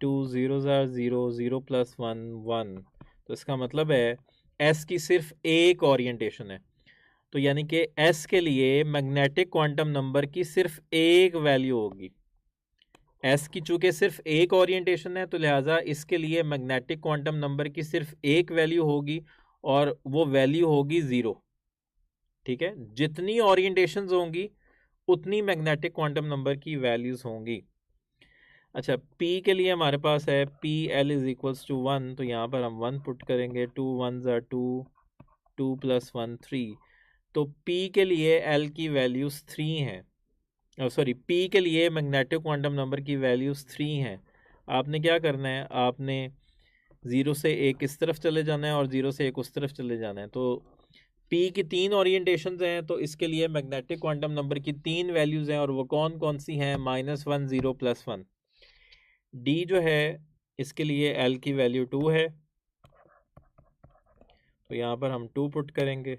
2 0 0, 0 + 1 1, तो इसका मतलब है एस की सिर्फ एक ओरिएंटेशन है, तो यानी कि एस के लिए मैग्नेटिक क्वांटम नंबर की सिर्फ एक वैल्यू होगी। एस की चूंकि सिर्फ एक ओरिएंटेशन है, तो लिहाजा इसके लिए मैग्नेटिक क्वांटम नंबर की सिर्फ एक वैल्यू होगी, और वो वैल्यू होगी 0। ठीक है, जितनी ओरिएंटेशंस होंगी उतनी मैग्नेटिक क्वांटम नंबर की वैल्यूज होंगी। अच्छा, P के लिए हमारे पास है PL इज इक्वल्स टू 1, तो यहाँ पर हम 1 पुट करेंगे, 2 1s are 2, 2 + 1 3। तो P के लिए L की वैल्यूज़ 3 हैं, सॉरी P के लिए मैग्नेटिक क्वांटम नंबर की वैल्यूज़ 3 हैं। आपने क्या करना है, आपने 0 से 1 इस तरफ चले जाना है और 0 से 1 उस तरफ चले जाना है। तो P की 3 ओरिएंटेशंस हैं, तो इसके लिए मैग्नेटिक क्वांटम नंबर की 3 वैल्यूज़ हैं, और वो कौन कौन सी हैं, -1 0 +1। D जो है इसके लिए L की वैल्यू 2 है, तो यहाँ पर हम 2 पुट करेंगे,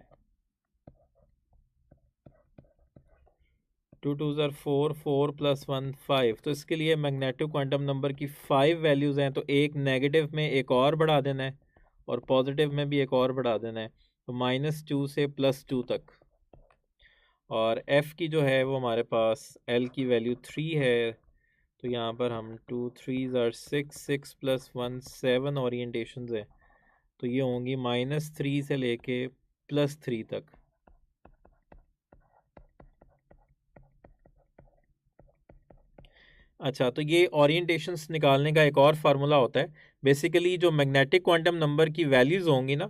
2 2s are 4, 4 + 1 5। तो इसके लिए मैग्नेटिक क्वांटम नंबर की 5 वैल्यूज़ हैं, तो एक नेगेटिव में एक और बढ़ा देना है और पॉजिटिव में भी एक और बढ़ा देना है, तो -2 से +2 तक। और F की जो है वो हमारे पास L की वैल्यू 3 है, तो यहाँ पर हम 2 3s are 6, 6 + 1 7 ओरिएंटेशंस है, तो ये होंगी -3 से लेके +3 तक। अच्छा, तो ये ओरिएंटेशंस निकालने का एक और फार्मूला होता है। बेसिकली जो मैग्नेटिक क्वांटम नंबर की वैल्यूज़ होंगी ना,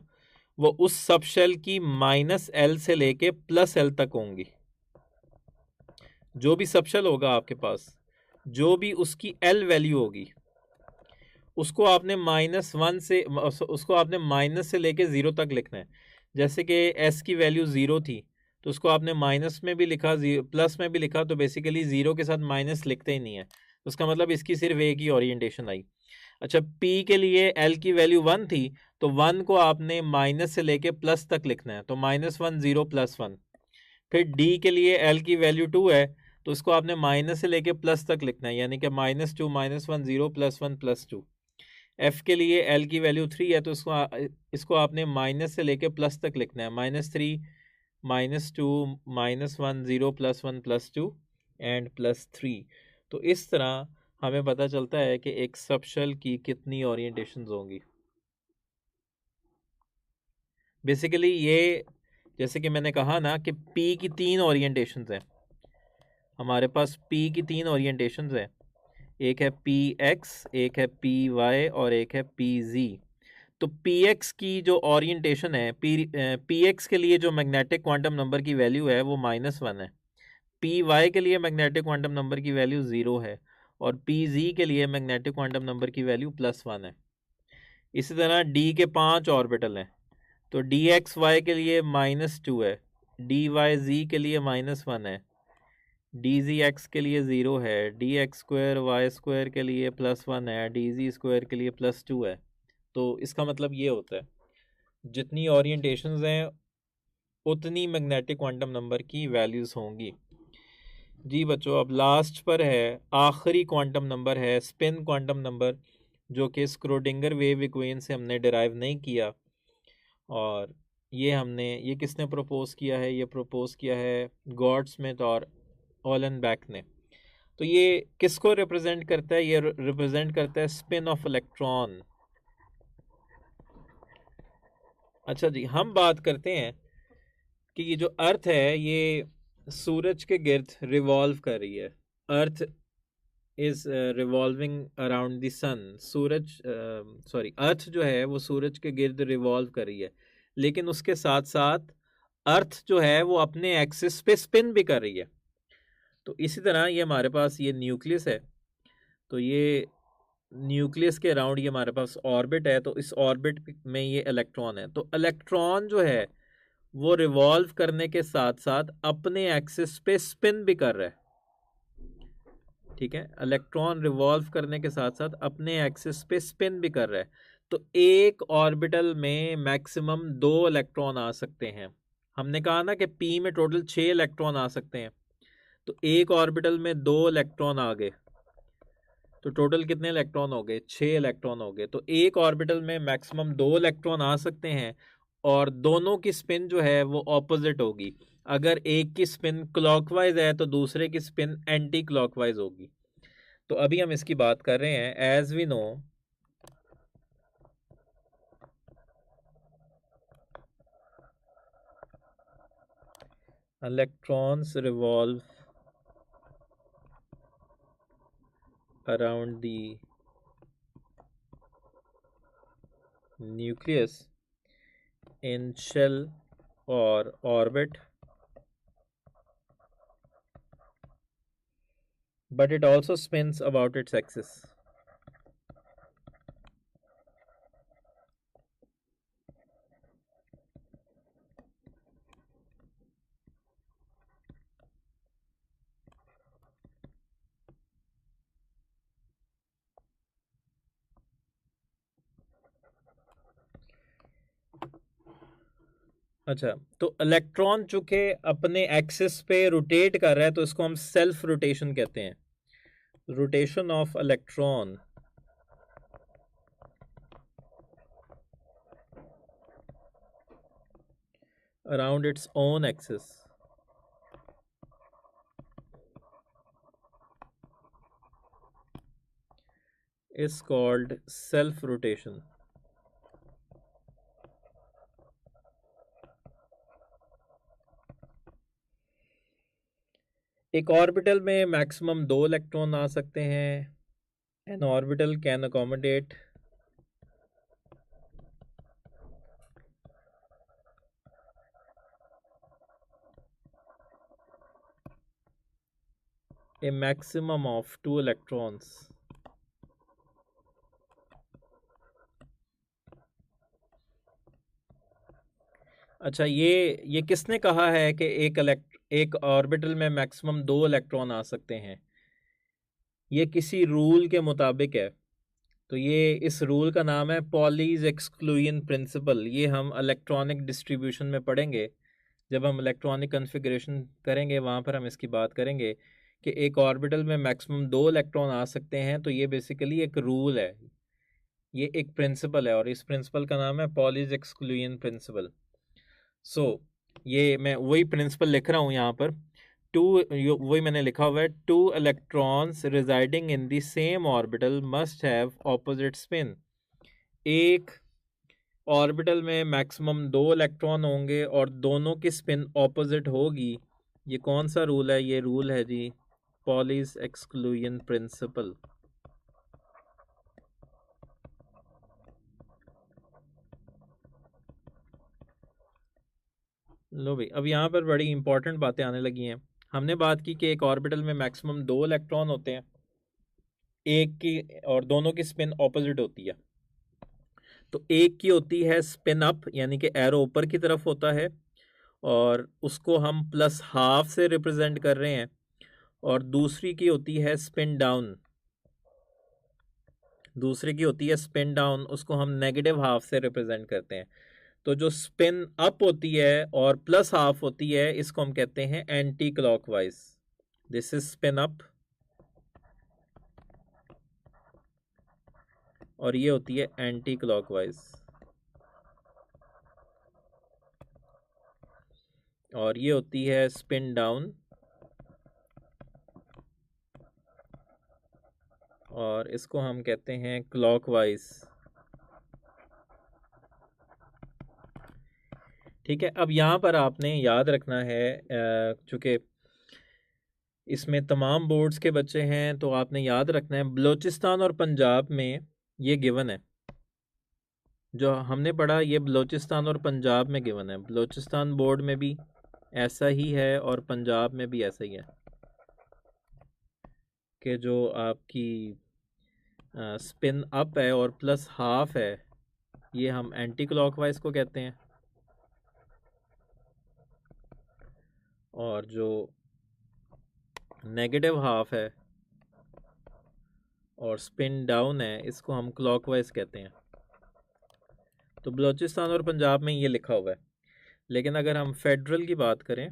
वो उस सब शेल की -L से लेके +L तक होंगी। जो भी सब शेल होगा आपके पास, जो भी उसकी L वैल्यू होगी, उसको आपने -1 से उसको आपने माइनस से लेके 0 तक लिखना है। जैसे कि S की वैल्यू 0 थी, तो उसको आपने माइनस में भी लिखा, प्लस में भी लिखा, तो बेसिकली 0 के साथ माइनस लिखते ही नहीं है, तो उसका मतलब इसकी सिर्फ एक ही ओरिएंटेशन आई। अच्छा, P के लिए L की वैल्यू 1 थी, तो 1 को आपने माइनस से लेके प्लस तक लिखना है, तो -1 0 +1। फिर D के लिए L की वैल्यू 2 है, तो इसको आपने माइनस से लेके प्लस तक लिखना है, यानी कि -2 -1 0 +1 +2। F के लिए L की वैल्यू 3 है, तो इसको आपने माइनस से लेके प्लस तक लिखना है, -3 -2 -1 0 +1 +2 एंड +3। तो इस तरह हमें पता चलता है कि एक सबशेल की कितनी ओरिएंटेशंस होंगी। बेसिकली ये, जैसे कि मैंने कहा ना कि P की 3 ओरिएंटेशंस हैं, हमारे पास P की 3 ओरिएंटेशंस हैं, एक है PX, एक है PY और एक है PZ। तो PX की जो ओरिएंटेशन है, PX के लिए जो मैग्नेटिक क्वांटम नंबर की वैल्यू है वो -1 है, PY के लिए मैग्नेटिक क्वांटम नंबर की वैल्यू 0 है, और PZ के लिए मैग्नेटिक क्वांटम नंबर की वैल्यू +1 है। इसी तरह D के 5 ऑर्बिटल हैं, तो DXY के लिए -2 है, DYZ के लिए -1 है, DZX के लिए 0 है, DX2Y2 के लिए +1 है, DZ2 के लिए +2 है। तो इसका मतलब ये होता है, जितनी ओरिएंटेशंस हैं उतनी मैग्नेटिक क्वांटम नंबर की वैल्यूज़ होंगी। जी बच्चों, अब लास्ट पर है, आखिरी क्वांटम नंबर है स्पिन क्वांटम नंबर, जो कि स्क्रोडिंगर वेव इक्वेशन से हमने डिराइव नहीं किया, और ये किसने प्रपोज किया है, ये प्रपोज किया है गॉडस्मिथ और ऑलनबैक ने। तो ये किसको रिप्रेजेंट करता है, ये रिप्रेजेंट करता है स्पिन ऑफ इलेक्ट्रॉन। अच्छा जी, हम बात करते हैं कि ये जो अर्थ है ये सूरज के गिर्द रिवॉल्व कर रही है। Earth is revolving around the sun. Earth जो है वो सूरज के गिर्द रिवॉल्व कर रही है, लेकिन उसके साथ साथ अर्थ जो है वो अपने एक्सिस पे स्पिन भी कर रही है। तो इसी तरह ये हमारे पास ये न्यूक्लियस है, तो ये न्यूक्लियस के अराउंड ये हमारे पास ऑर्बिट है, तो इस ऑर्बिट में ये इलेक्ट्रॉन है। तो इलेक्ट्रॉन जो है वो रिवॉल्व करने के साथ साथ अपने एक्सिस पे स्पिन भी कर रहा है। ठीक है, इलेक्ट्रॉन रिवॉल्व करने के साथ साथ अपने एक्सिस पे स्पिन भी कर रहा है। तो एक ऑर्बिटल में मैक्सिमम 2 इलेक्ट्रॉन आ सकते हैं। हमने कहा ना कि P में टोटल 6 इलेक्ट्रॉन आ सकते हैं, तो एक ऑर्बिटल में 2 इलेक्ट्रॉन आ गए, तो टोटल कितने इलेक्ट्रॉन हो गए, 6 इलेक्ट्रॉन हो गए। तो एक ऑर्बिटल में मैक्सिमम 2 इलेक्ट्रॉन आ सकते हैं, और दोनों की स्पिन जो है वो ऑपोजिट होगी। अगर एक की स्पिन क्लॉकवाइज है तो दूसरे की स्पिन एंटी क्लॉकवाइज होगी। तो अभी हम इसकी बात कर रहे हैं। As we know, electrons revolve around the nucleus in shell or orbit, but it also spins about its axis. अच्छा, तो इलेक्ट्रॉन चूंकि अपने एक्सिस पे रोटेट कर रहा है तो इसको हम सेल्फ रोटेशन कहते हैं. Rotation of electron around its own axis is called self rotation. एक ऑर्बिटल में मैक्सिमम 2 इलेक्ट्रॉन आ सकते हैं. N orbital can accommodate a maximum of 2 electrons. अच्छा, ये किसने कहा है कि एक ऑर्बिटल में मैक्सिमम 2 इलेक्ट्रॉन आ सकते हैं? ये किसी रूल के मुताबिक है. तो ये इस रूल का नाम है पॉलीज एक्सक्लूजन प्रिंसिपल. ये हम इलेक्ट्रॉनिक डिस्ट्रीब्यूशन में पढ़ेंगे. जब हम इलेक्ट्रॉनिक कॉन्फ़िगरेशन करेंगे वहाँ पर हम इसकी बात करेंगे कि एक ऑर्बिटल में मैक्सिमम 2 इलेक्ट्रॉन आ सकते हैं. तो ये बेसिकली एक रूल है, ये एक प्रिंसिपल है, और इस प्रिंसिपल का नाम है पॉलीज एक्सक्लूजन प्रिंसिपल. सो ये मैं वही प्रिंसिपल लिख रहा हूँ यहाँ पर. वही मैंने लिखा हुआ है, 2 electrons residing in the same orbital must have opposite spin. एक ऑर्बिटल में मैक्सिमम 2 इलेक्ट्रॉन होंगे और दोनों की स्पिन ऑपोजिट होगी. ये कौन सा रूल है? ये रूल है जी पॉलीज एक्सक्लूजन प्रिंसिपल. लो भाई, अब यहाँ पर बड़ी इंपॉर्टेंट बातें आने लगी हैं. हमने बात की कि एक ऑर्बिटल में मैक्सिमम 2 इलेक्ट्रॉन होते हैं, एक की और दोनों की स्पिन ऑपोजिट होती है. तो एक की होती है स्पिन अप, यानी कि एरो ऊपर की तरफ होता है, और उसको हम प्लस हाफ से रिप्रेजेंट कर रहे हैं. और दूसरी की होती है स्पिन डाउन. उसको हम नेगेटिव हाफ से रिप्रेजेंट करते हैं. तो जो स्पिन अप होती है और प्लस हाफ होती है, इसको हम कहते हैं anti clockwise. This is spin up, और ये होती है एंटी क्लॉकवाइज. और ये होती है स्पिन डाउन, और इसको हम कहते हैं क्लॉकवाइज. ठीक है. अब यहाँ पर आपने याद रखना है, चूँकि इसमें तमाम बोर्ड्स के बच्चे हैं, तो आपने याद रखना है बलूचिस्तान और पंजाब में ये गिवन है. जो हमने पढ़ा ये बलूचिस्तान और पंजाब में गिवन है. बलूचिस्तान बोर्ड में भी ऐसा ही है और पंजाब में भी ऐसा ही है कि जो आपकी स्पिन अप है और प्लस हाफ है, ये हम एंटी क्लॉकवाइज को कहते हैं. और जो नेगेटिव हाफ है और स्पिन डाउन है, इसको हम क्लॉकवाइज कहते हैं. तो बलूचिस्तान और पंजाब में ये लिखा हुआ है. लेकिन अगर हम फेडरल की बात करें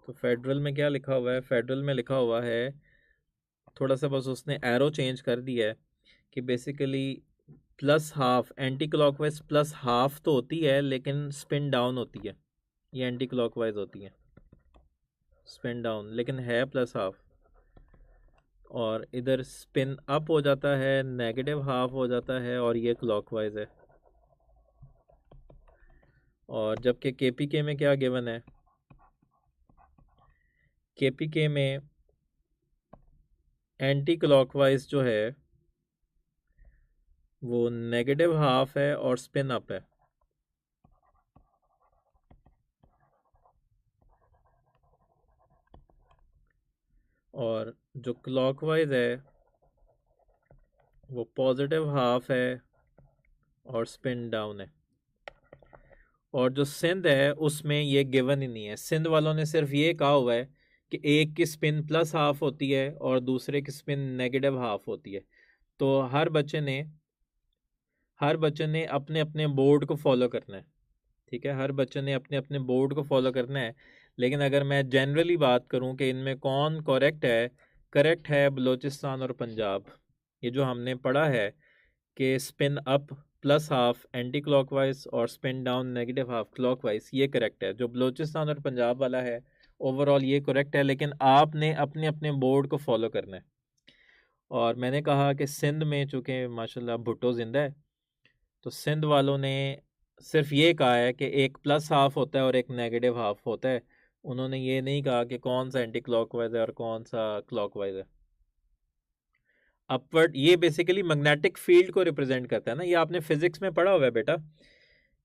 तो फेडरल में क्या लिखा हुआ है? फेडरल में लिखा हुआ है, थोड़ा सा बस उसने एरो चेंज कर दिया है, कि basically plus half, anti clockwise plus half तो होती है लेकिन स्पिन डाउन होती है. ये एंटी क्लॉकवाइज होती है स्पिन डाउन, लेकिन है प्लस हाफ. और इधर स्पिन अप हो जाता है, नेगेटिव हाफ हो जाता है, और ये क्लॉकवाइज है. और जबकि केपीके में क्या गिवन है? केपीके में एंटी क्लॉकवाइज जो है वो नेगेटिव हाफ है और स्पिन अप है, और जो क्लॉकवाइज है वो पॉजिटिव हाफ है और स्पिन डाउन है। और जो सिंध है उसमें ये गिवन ही नहीं है, सिंध वालों ने सिर्फ ये कहा हुआ है कि एक की स्पिन प्लस हाफ होती है और दूसरे की स्पिन नेगेटिव हाफ होती है। तो हर बच्चे ने अपने अपने बोर्ड को फॉलो करना है, ठीक है, हर बच्चे ने अपने अपने बोर्ड को फॉलो करना है। लेकिन अगर मैं जनरली बात करूं कि इनमें कौन करेक्ट है बलूचिस्तान और पंजाब। ये जो हमने पढ़ा है कि spin up plus half anticlockwise और spin down negative half clockwise, ये करेक्ट है। जो बलूचिस्तान और पंजाब वाला है ओवरऑल ये करेक्ट है, लेकिन आपने अपने अपने बोर्ड को फॉलो करना है। और मैंने कहा कि सिंध में चूँकि माशाल्लाह भुट्टो जिंदा है, तो सिंध वालों ने सिर्फ ये कहा है कि एक प्लस हाफ होता है और एक नेगेटिव हाफ होता है। उन्होंने ये नहीं कहा कि कौन सा एंटी क्लॉकवाइज है और कौन सा क्लॉकवाइज है। अपवर्ड ये बेसिकली मैग्नेटिक फील्ड को रिप्रेजेंट करता है ना, ये आपने फिजिक्स में पढ़ा हुआ है बेटा।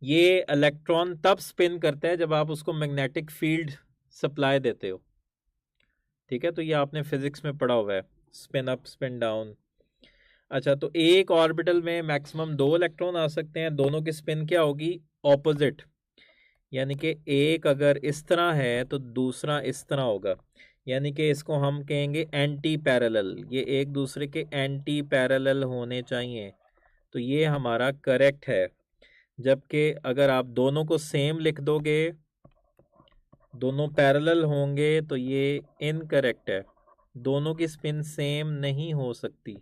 ये इलेक्ट्रॉन तब स्पिन करता है जब आप उसको मैग्नेटिक फील्ड सप्लाई देते हो, ठीक है, तो ये आपने फिजिक्स में पढ़ा हुआ है, स्पिन अप स्पिन डाउन। अच्छा, तो एक ऑर्बिटल में मैक्सिमम 2 इलेक्ट्रॉन आ सकते हैं, दोनों की स्पिन क्या होगी, ऑपोजिट। यानी कि एक अगर इस तरह है तो दूसरा इस तरह होगा, यानी कि इसको हम कहेंगे एंटी पैरेलल, ये एक दूसरे के एंटी पैरेलल होने चाहिए, तो ये हमारा करेक्ट है। जबकि अगर आप दोनों को सेम लिख दोगे, दोनों पैरेलल होंगे, तो ये इनकरेक्ट है, दोनों की स्पिन सेम नहीं हो सकती,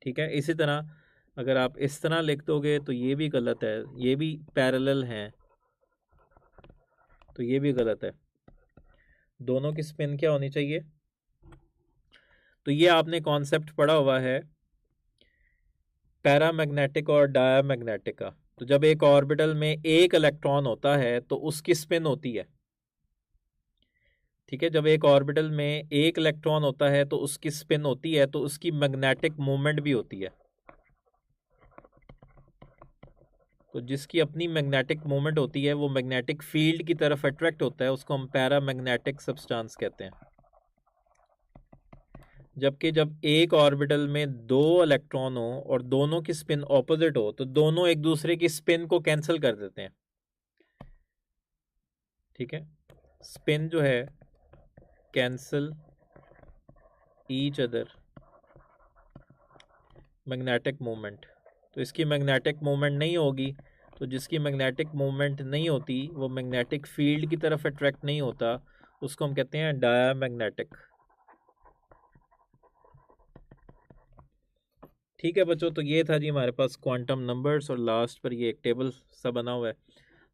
ठीक है। इसी तरह अगर आप इस तरह लिख दोगे तो ये भी गलत है, ये भी पैरेलल हैं, तो ये भी गलत है, दोनों की स्पिन क्या होनी चाहिए। तो ये आपने कॉन्सेप्ट पढ़ा हुआ है पैरामैग्नेटिक और डायामैग्नेटिक का। तो जब एक ऑर्बिटल में एक इलेक्ट्रॉन होता है तो उसकी स्पिन होती है, ठीक है, जब एक ऑर्बिटल में एक इलेक्ट्रॉन होता है तो उसकी स्पिन होती है, तो उसकी मैग्नेटिक मूवमेंट भी होती है। तो जिसकी अपनी मैग्नेटिक मूवमेंट होती है वो मैग्नेटिक फील्ड की तरफ अट्रैक्ट होता है, उसको हम पैरामैग्नेटिक सब्सटेंस कहते हैं। जबकि जब एक ऑर्बिटल में 2 इलेक्ट्रॉन हो और दोनों की स्पिन ऑपोजिट हो, तो दोनों एक दूसरे की स्पिन को कैंसिल कर देते हैं, ठीक है, स्पिन जो है cancel each other magnetic movement. तो इसकी मैग्नेटिक मूवमेंट नहीं होगी, तो जिसकी मैग्नेटिक मूवमेंट नहीं होती वो मैग्नेटिक फील्ड की तरफ अट्रैक्ट नहीं होता, उसको हम कहते हैं डायामैग्नेटिक। ठीक है बच्चों, तो ये था जी हमारे पास क्वांटम नंबर्स, और लास्ट पर ये एक टेबल सा बना हुआ है।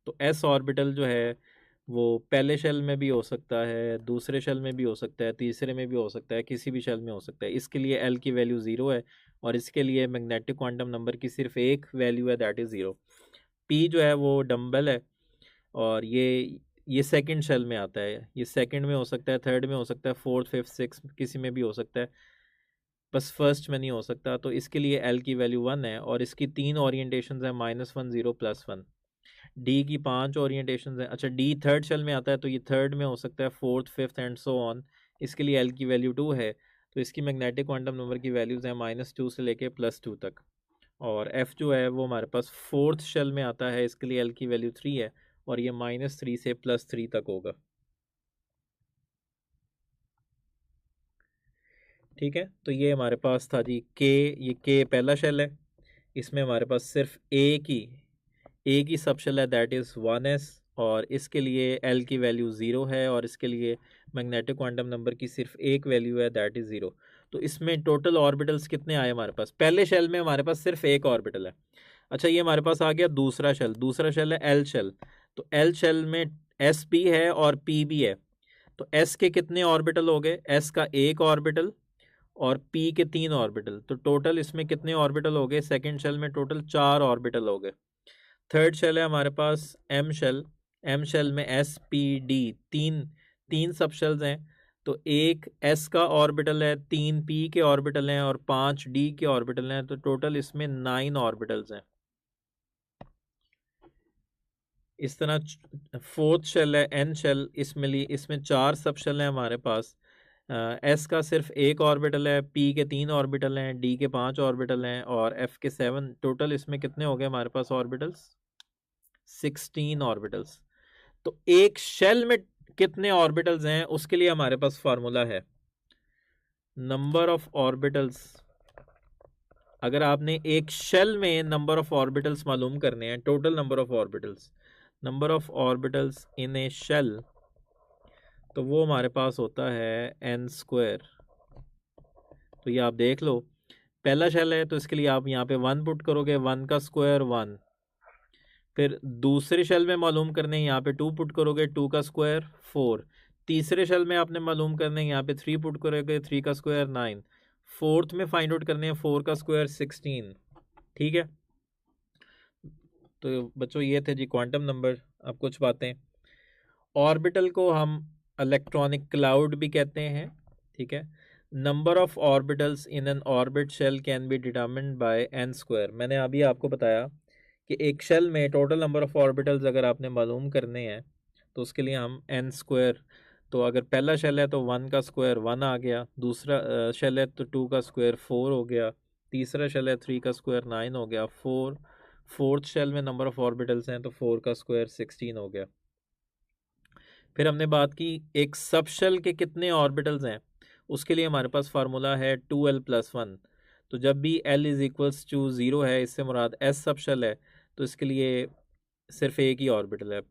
तो एस ऑर्बिटल जो है वो पहले शेल में भी हो सकता है, दूसरे शेल में भी हो सकता है, तीसरे में भी हो सकता है, किसी भी शेल में हो सकता है। इसके लिए एल की वैल्यू 0 है, और इसके लिए मैग्नेटिक क्वांटम नंबर की सिर्फ एक वैल्यू है, दैट इज़ 0। पी जो है वो डम्बल है, और ये सेकंड शेल में आता है, ये सेकंड में हो सकता है, थर्ड में हो सकता है, फोर्थ फिफ्थ सिक्स किसी में भी हो सकता है, बस फर्स्ट में नहीं हो सकता। तो इसके लिए एल की वैल्यू 1 है, और इसकी 3 ओरिएंटेशन है, -1 0 +1। डी की 5 ओरिएंटेशन है। अच्छा, डी थर्ड शेल में आता है, तो ये थर्ड में हो सकता है, fourth fifth and so on. इसके लिए एल की वैल्यू 2 है, तो इसकी मैग्नेटिक क्वांटम नंबर की वैल्यूज़ हैं -2 से लेके +2 तक। और एफ जो है वो हमारे पास फोर्थ शेल में आता है, इसके लिए एल की वैल्यू 3 है, और ये -3 से +3 तक होगा, ठीक है। तो ये हमारे पास था जी के, ये के पहला शेल है, इसमें हमारे पास सिर्फ एक ही सब शेल है, दैट इज़ 1s, और इसके लिए एल की वैल्यू 0 है, और इसके लिए मैग्नेटिक क्वांटम नंबर की सिर्फ एक वैल्यू है, दैट इज़ 0। तो इसमें टोटल ऑर्बिटल्स कितने आए हमारे पास, पहले शेल में हमारे पास सिर्फ एक ऑर्बिटल है। अच्छा, ये हमारे पास आ गया दूसरा शेल है एल शेल। तो एल शेल में एस भी है और पी भी है। तो एस के कितने ऑर्बिटल हो गए, एस का एक ऑर्बिटल और पी के 3 ऑर्बिटल, तो टोटल इसमें कितने ऑर्बिटल हो गए, सेकेंड शेल में टोटल 4 ऑर्बिटल हो गए। थर्ड शेल है हमारे पास एम शेल में एस पी डी तीन तीन सब शेल्स हैं, तो एक s का ऑर्बिटल है, 3 p के ऑर्बिटल हैं और 5 d के ऑर्बिटल हैं, तो टोटल इसमें 9 ऑर्बिटल्स हैं। इस तरह फोर्थ शेल है n शेल, इसमें 4 सब शेल हैं हमारे पास। s का सिर्फ एक ऑर्बिटल है, p के 3 ऑर्बिटल हैं, d के 5 ऑर्बिटल हैं और f के 7। टोटल इसमें कितने हो गए हमारे पास ऑर्बिटल्स? 16 ऑर्बिटल्स। तो एक शेल में कितने ऑर्बिटल्स हैं उसके लिए हमारे पास फार्मूला है नंबर ऑफ ऑर्बिटल्स। अगर आपने एक शेल में नंबर ऑफ ऑर्बिटल्स मालूम करने हैं, total number of orbitals, number of orbitals in a shell, तो वो हमारे पास होता है n²। तो ये आप देख लो, पहला शेल है तो इसके लिए आप यहाँ पे 1 पुट करोगे, 1 का स्क्वायर 1। फिर दूसरे शेल में मालूम करने यहाँ पे 2 पुट करोगे, 2 का स्क्वायर 4। तीसरे शेल में आपने मालूम करने यहाँ पे 3 पुट करोगे, 3 का स्क्वायर 9। फोर्थ में फाइंड आउट करने हैं 4 का स्क्वायर 16। ठीक है, तो बच्चों ये थे जी क्वांटम नंबर। अब कुछ बातें, ऑर्बिटल को हम इलेक्ट्रॉनिक क्लाउड भी कहते हैं। ठीक है, number of orbitals in an orbit shell can be determined by n²। मैंने अभी आपको बताया कि एक शेल में टोटल नंबर ऑफ ऑर्बिटल्स अगर आपने मालूम करने हैं तो उसके लिए हम n², तो अगर पहला शेल है तो 1 का स्क्वायर 1 आ गया, दूसरा शेल है तो 2 का स्क्वायर 4 हो गया, तीसरा शेल है 3 का स्क्वायर 9 हो गया, फोर्थ शेल में नंबर ऑफ ऑर्बिटल्स हैं तो 4 का स्क्वायर 16 हो गया। फिर हमने बात की एक सब शेल के कितने ऑर्बिटल्स हैं, उसके लिए हमारे पास फार्मूला है 2l+1। तो जब भी l इज इक्वल्स टू 0 है, इससे मुराद s सब शेल है, तो इसके लिए सिर्फ एक ही ऑर्बिटल है।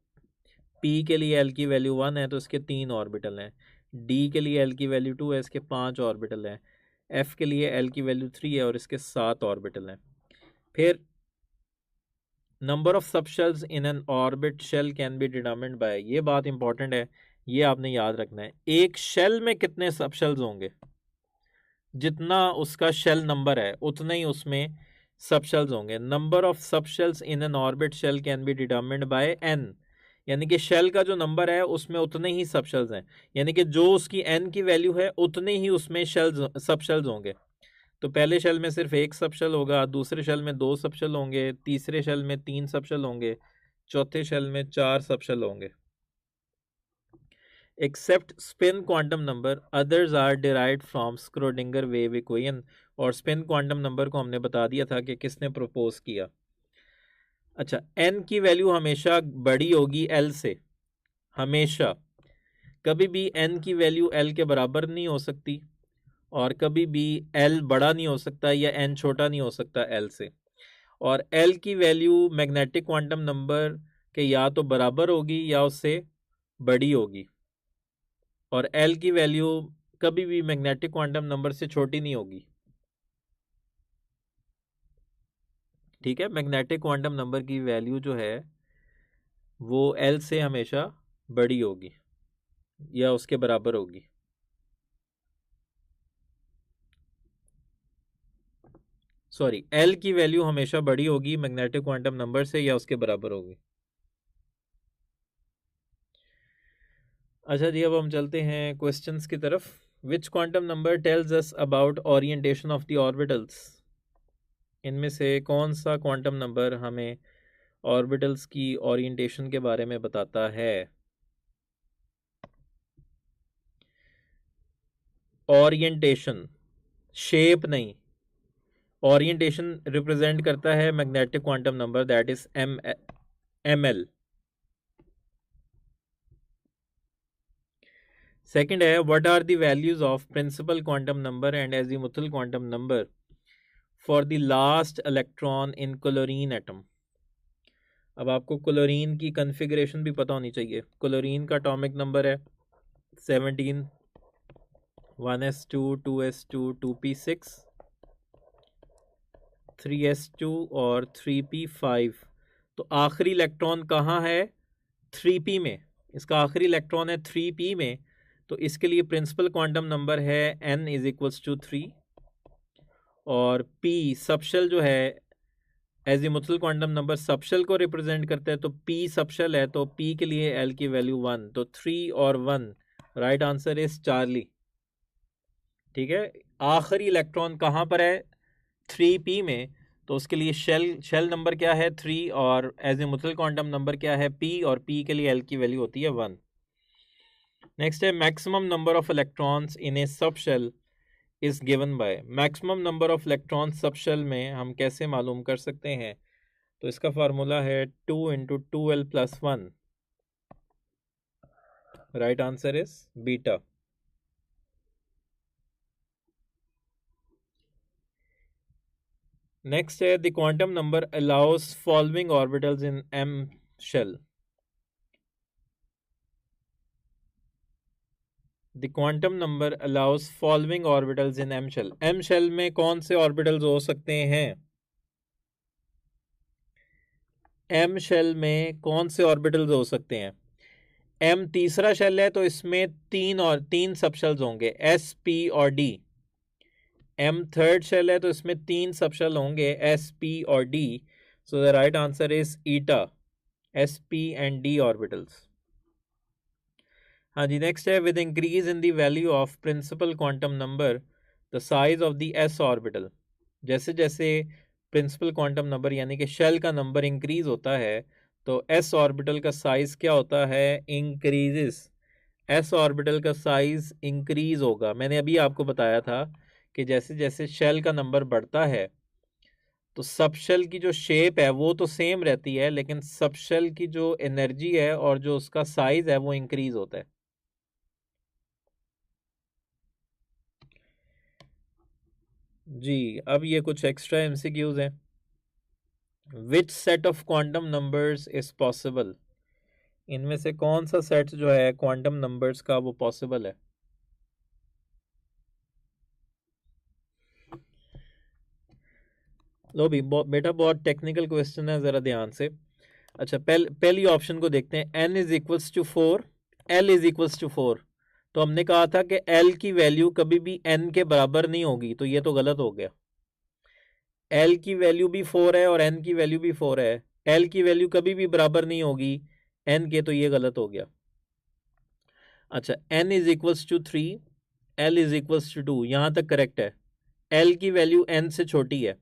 p के लिए l की वैल्यू 1 है तो इसके 3 ऑर्बिटल हैं, d के लिए l की वैल्यू 2 है, इसके 5 ऑर्बिटल हैं, f के लिए l की वैल्यू 3 है और इसके 7 ऑर्बिटल हैं। फिर number of sub shells in an orbit shell can be determined by, ये बात इंपॉर्टेंट है, ये आपने याद रखना है। एक शेल में कितने सब शेल्स होंगे, जितना उसका शेल नंबर है उतने ही उसमें सब शेल्स होंगे। Number of sub shells in an orbit shell can be determined by n, यानी कि शेल का जो नंबर है उसमें उतने ही सब शेल्स हैं, यानी कि जो उसकी n की वैल्यू है उतने ही उसमें शेल्स सब शेल्स होंगे। तो पहले शेल में सिर्फ एक सब शेल होगा, दूसरे शेल में 2 सब शेल होंगे, तीसरे शेल में 3 सब शेल होंगे, चौथे शेल में 4 सब शेल होंगे। Except spin quantum number others are derived from Schrodinger wave equation. और स्पिन क्वांटम नंबर को हमने बता दिया था कि किसने प्रपोज किया। अच्छा, n की वैल्यू हमेशा बड़ी होगी l से, हमेशा, कभी भी n की वैल्यू l के बराबर नहीं हो सकती और कभी भी l बड़ा नहीं हो सकता या n छोटा नहीं हो सकता l से। और l की वैल्यू मैग्नेटिक क्वांटम नंबर के या तो बराबर होगी या उससे बड़ी होगी, और l की वैल्यू कभी भी मैग्नेटिक क्वांटम नंबर से छोटी नहीं होगी। ठीक है, मैग्नेटिक क्वांटम नंबर की वैल्यू जो है वो l से हमेशा बड़ी होगी या उसके बराबर होगी। सॉरी, l की वैल्यू हमेशा बड़ी होगी मैग्नेटिक क्वांटम नंबर से या उसके बराबर होगी। अच्छा जी, अब हम चलते हैं क्वेश्चंस की तरफ। Which quantum number tells us about orientation of the orbitals, इनमें से कौन सा क्वांटम नंबर हमें ऑर्बिटल्स की ओरिएंटेशन के बारे में बताता है? ओरिएंटेशन, शेप नहीं, ओरिएंटेशन रिप्रेजेंट करता है magnetic quantum number, that is ml। Second है, what are the values of principal quantum number and azimuthal quantum number for the last electron in chlorine atom. अब आपको क्लोरीन की configuration भी पता होनी चाहिए। क्लोरीन का एटॉमिक नंबर है 17, 1s2, 2s2, 2p6, 3s2 और 3p5। तो आखिरी इलेक्ट्रॉन कहाँ है? 3p में, इसका आखिरी इलेक्ट्रॉन है 3p में, तो इसके लिए प्रिंसिपल क्वांटम नंबर है n इज इक्वल्स टू 3। और p सबशेल जो है, एजीमुथल क्वांटम नंबर सबशेल को रिप्रेजेंट करता है, तो p सबशेल है, तो p के लिए l की वैल्यू 1, तो 3 और 1 राइट आंसर इज चार्ली। ठीक है, आखिरी इलेक्ट्रॉन कहाँ पर है? 3p में, तो उसके लिए शेल नंबर क्या है? 3, और एजीमुथल क्वांटम नंबर क्या है? p, और p के लिए l की वैल्यू होती है 1। नेक्स्ट है maximum number of electrons in a sub shell is given by. Maximum number of electron sub shell में हम कैसे मालूम कर सकते हैं? तो इसका फार्मूला है 2 × 2l + 1। Right answer is beta. Next है the quantum number allows following orbitals in m shell. The quantum number allows following orbitals in m shell. m shell में कौन से ऑर्बिटल्स हो सकते हैं? m शेल में कौन से ऑर्बिटल्स हो सकते हैं? m तीसरा शेल है तो इसमें तीन सब शेल्स होंगे, s, p और d। m थर्ड शेल है तो इसमें 3 सब शेल होंगे, s, p और d। So the right answer is eta, s, p and d orbitals. हाँ जी, नेक्स्ट है with increase in the value of principal quantum number the size of the s orbital. जैसे जैसे principal quantum number यानी कि shell का number increase होता है तो s ऑर्बिटल का साइज क्या होता है? इंक्रीजेस। s ऑर्बिटल का साइज इंक्रीज होगा। मैंने अभी आपको बताया था कि जैसे जैसे शेल का नंबर बढ़ता है तो सब शेल की जो शेप है वो तो सेम रहती है, लेकिन सब शेल की जो एनर्जी है और जो उसका साइज है वो इंक्रीज होता है। जी, अब ये कुछ एक्स्ट्रा एमसीक्यूज हैं। Which set of quantum numbers is possible? इनमें से कौन सा सेट जो है क्वांटम नंबर्स का वो पॉसिबल है? लो भी बेटा, बहुत टेक्निकल क्वेश्चन है, जरा ध्यान से। अच्छा, पहली ऑप्शन को देखते हैं। n is equals to 4, l is equals to 4। तो हमने कहा था कि l की वैल्यू कभी भी n के बराबर नहीं होगी, तो ये तो गलत हो गया। l की वैल्यू भी 4 है और n की वैल्यू भी 4 है। l की वैल्यू कभी भी बराबर नहीं होगी n के, तो ये गलत हो गया। अच्छा, n is equals to 3, l is equals to 2, यहाँ तक करेक्ट है। l की वैल्यू n से छोटी है,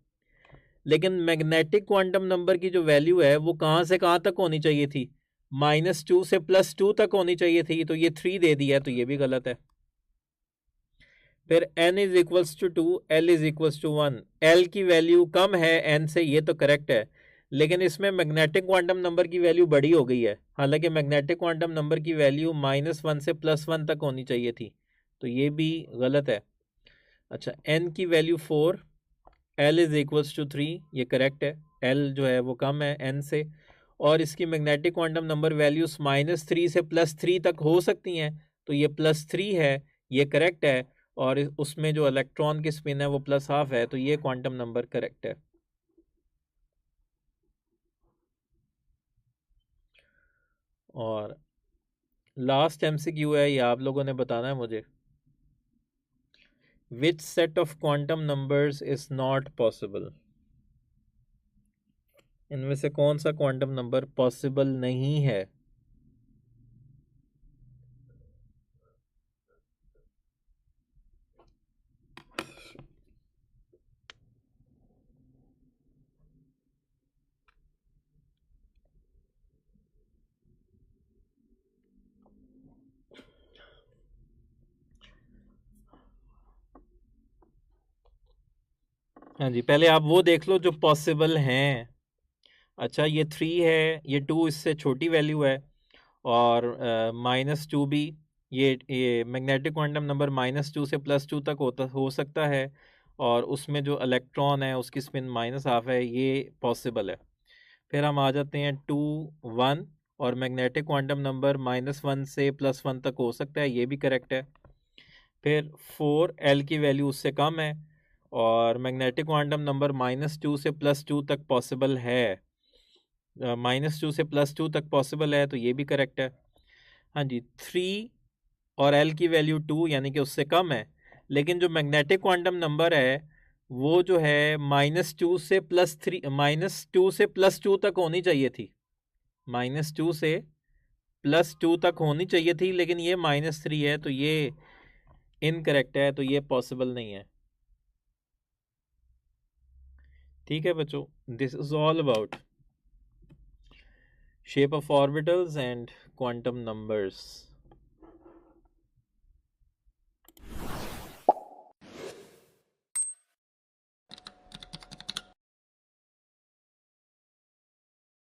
लेकिन मैग्नेटिक क्वांटम नंबर की जो वैल्यू है वो कहाँ से कहाँ तक होनी चाहिए थी? -2 से +2 तक होनी चाहिए थी, तो ये 3 दे दिया है, तो ये भी गलत है। फिर n is equals to 2, l is equals to 1। l की वैल्यू कम है n से, ये तो करेक्ट है, लेकिन इसमें मैग्नेटिक क्वांटम नंबर की वैल्यू बड़ी हो गई है। हालांकि मैग्नेटिक क्वांटम नंबर की वैल्यू -1 से +1 तक होनी चाहिए थी, तो ये भी गलत है। अच्छा, n की value 4, l is equals to 3, ये करेक्ट है। l जो है वो कम है n से, और इसकी मैग्नेटिक क्वांटम नंबर वैल्यूज -3 से +3 तक हो सकती हैं, तो ये +3 है, ये करेक्ट है। और उसमें जो इलेक्ट्रॉन की स्पिन है वो +12 है, तो ये क्वांटम नंबर करेक्ट है। और लास्ट एमसीक्यू है, ये आप लोगों ने बताना है मुझे। Which set of quantum numbers is not possible? इनमें से कौन सा क्वांटम नंबर पॉसिबल नहीं है? हाँ जी, पहले आप वो देख लो जो पॉसिबल हैं। अच्छा, ये 3 है, ये 2 इससे छोटी वैल्यू है, और -2 भी, ये मैग्नेटिक क्वांटम नंबर -2 से +2 तक हो सकता है, और उसमें जो इलेक्ट्रॉन है उसकी स्पिन -12 है, ये पॉसिबल है। फिर हम आ जाते हैं 2, 1, और मैग्नेटिक क्वांटम नंबर -1 से +1 तक हो सकता है, ये भी करेक्ट है। फिर 4, l की वैल्यू उससे कम है, और मैग्नेटिक क्वांटम नंबर -2 से +2 तक पॉसिबल है, -2 से +2 तक पॉसिबल है, तो ये भी करेक्ट है। हाँ जी, 3 और l की वैल्यू 2 यानी कि उससे कम है, लेकिन जो मैग्नेटिक क्वांटम नंबर है वो जो है -2 से +2 तक होनी चाहिए थी। -2 से +2 तक होनी चाहिए थी, लेकिन ये -3 है, तो ये इनकरेक्ट है, तो ये पॉसिबल नहीं है। ठीक है बच्चों, this is all about shape of orbitals and quantum numbers.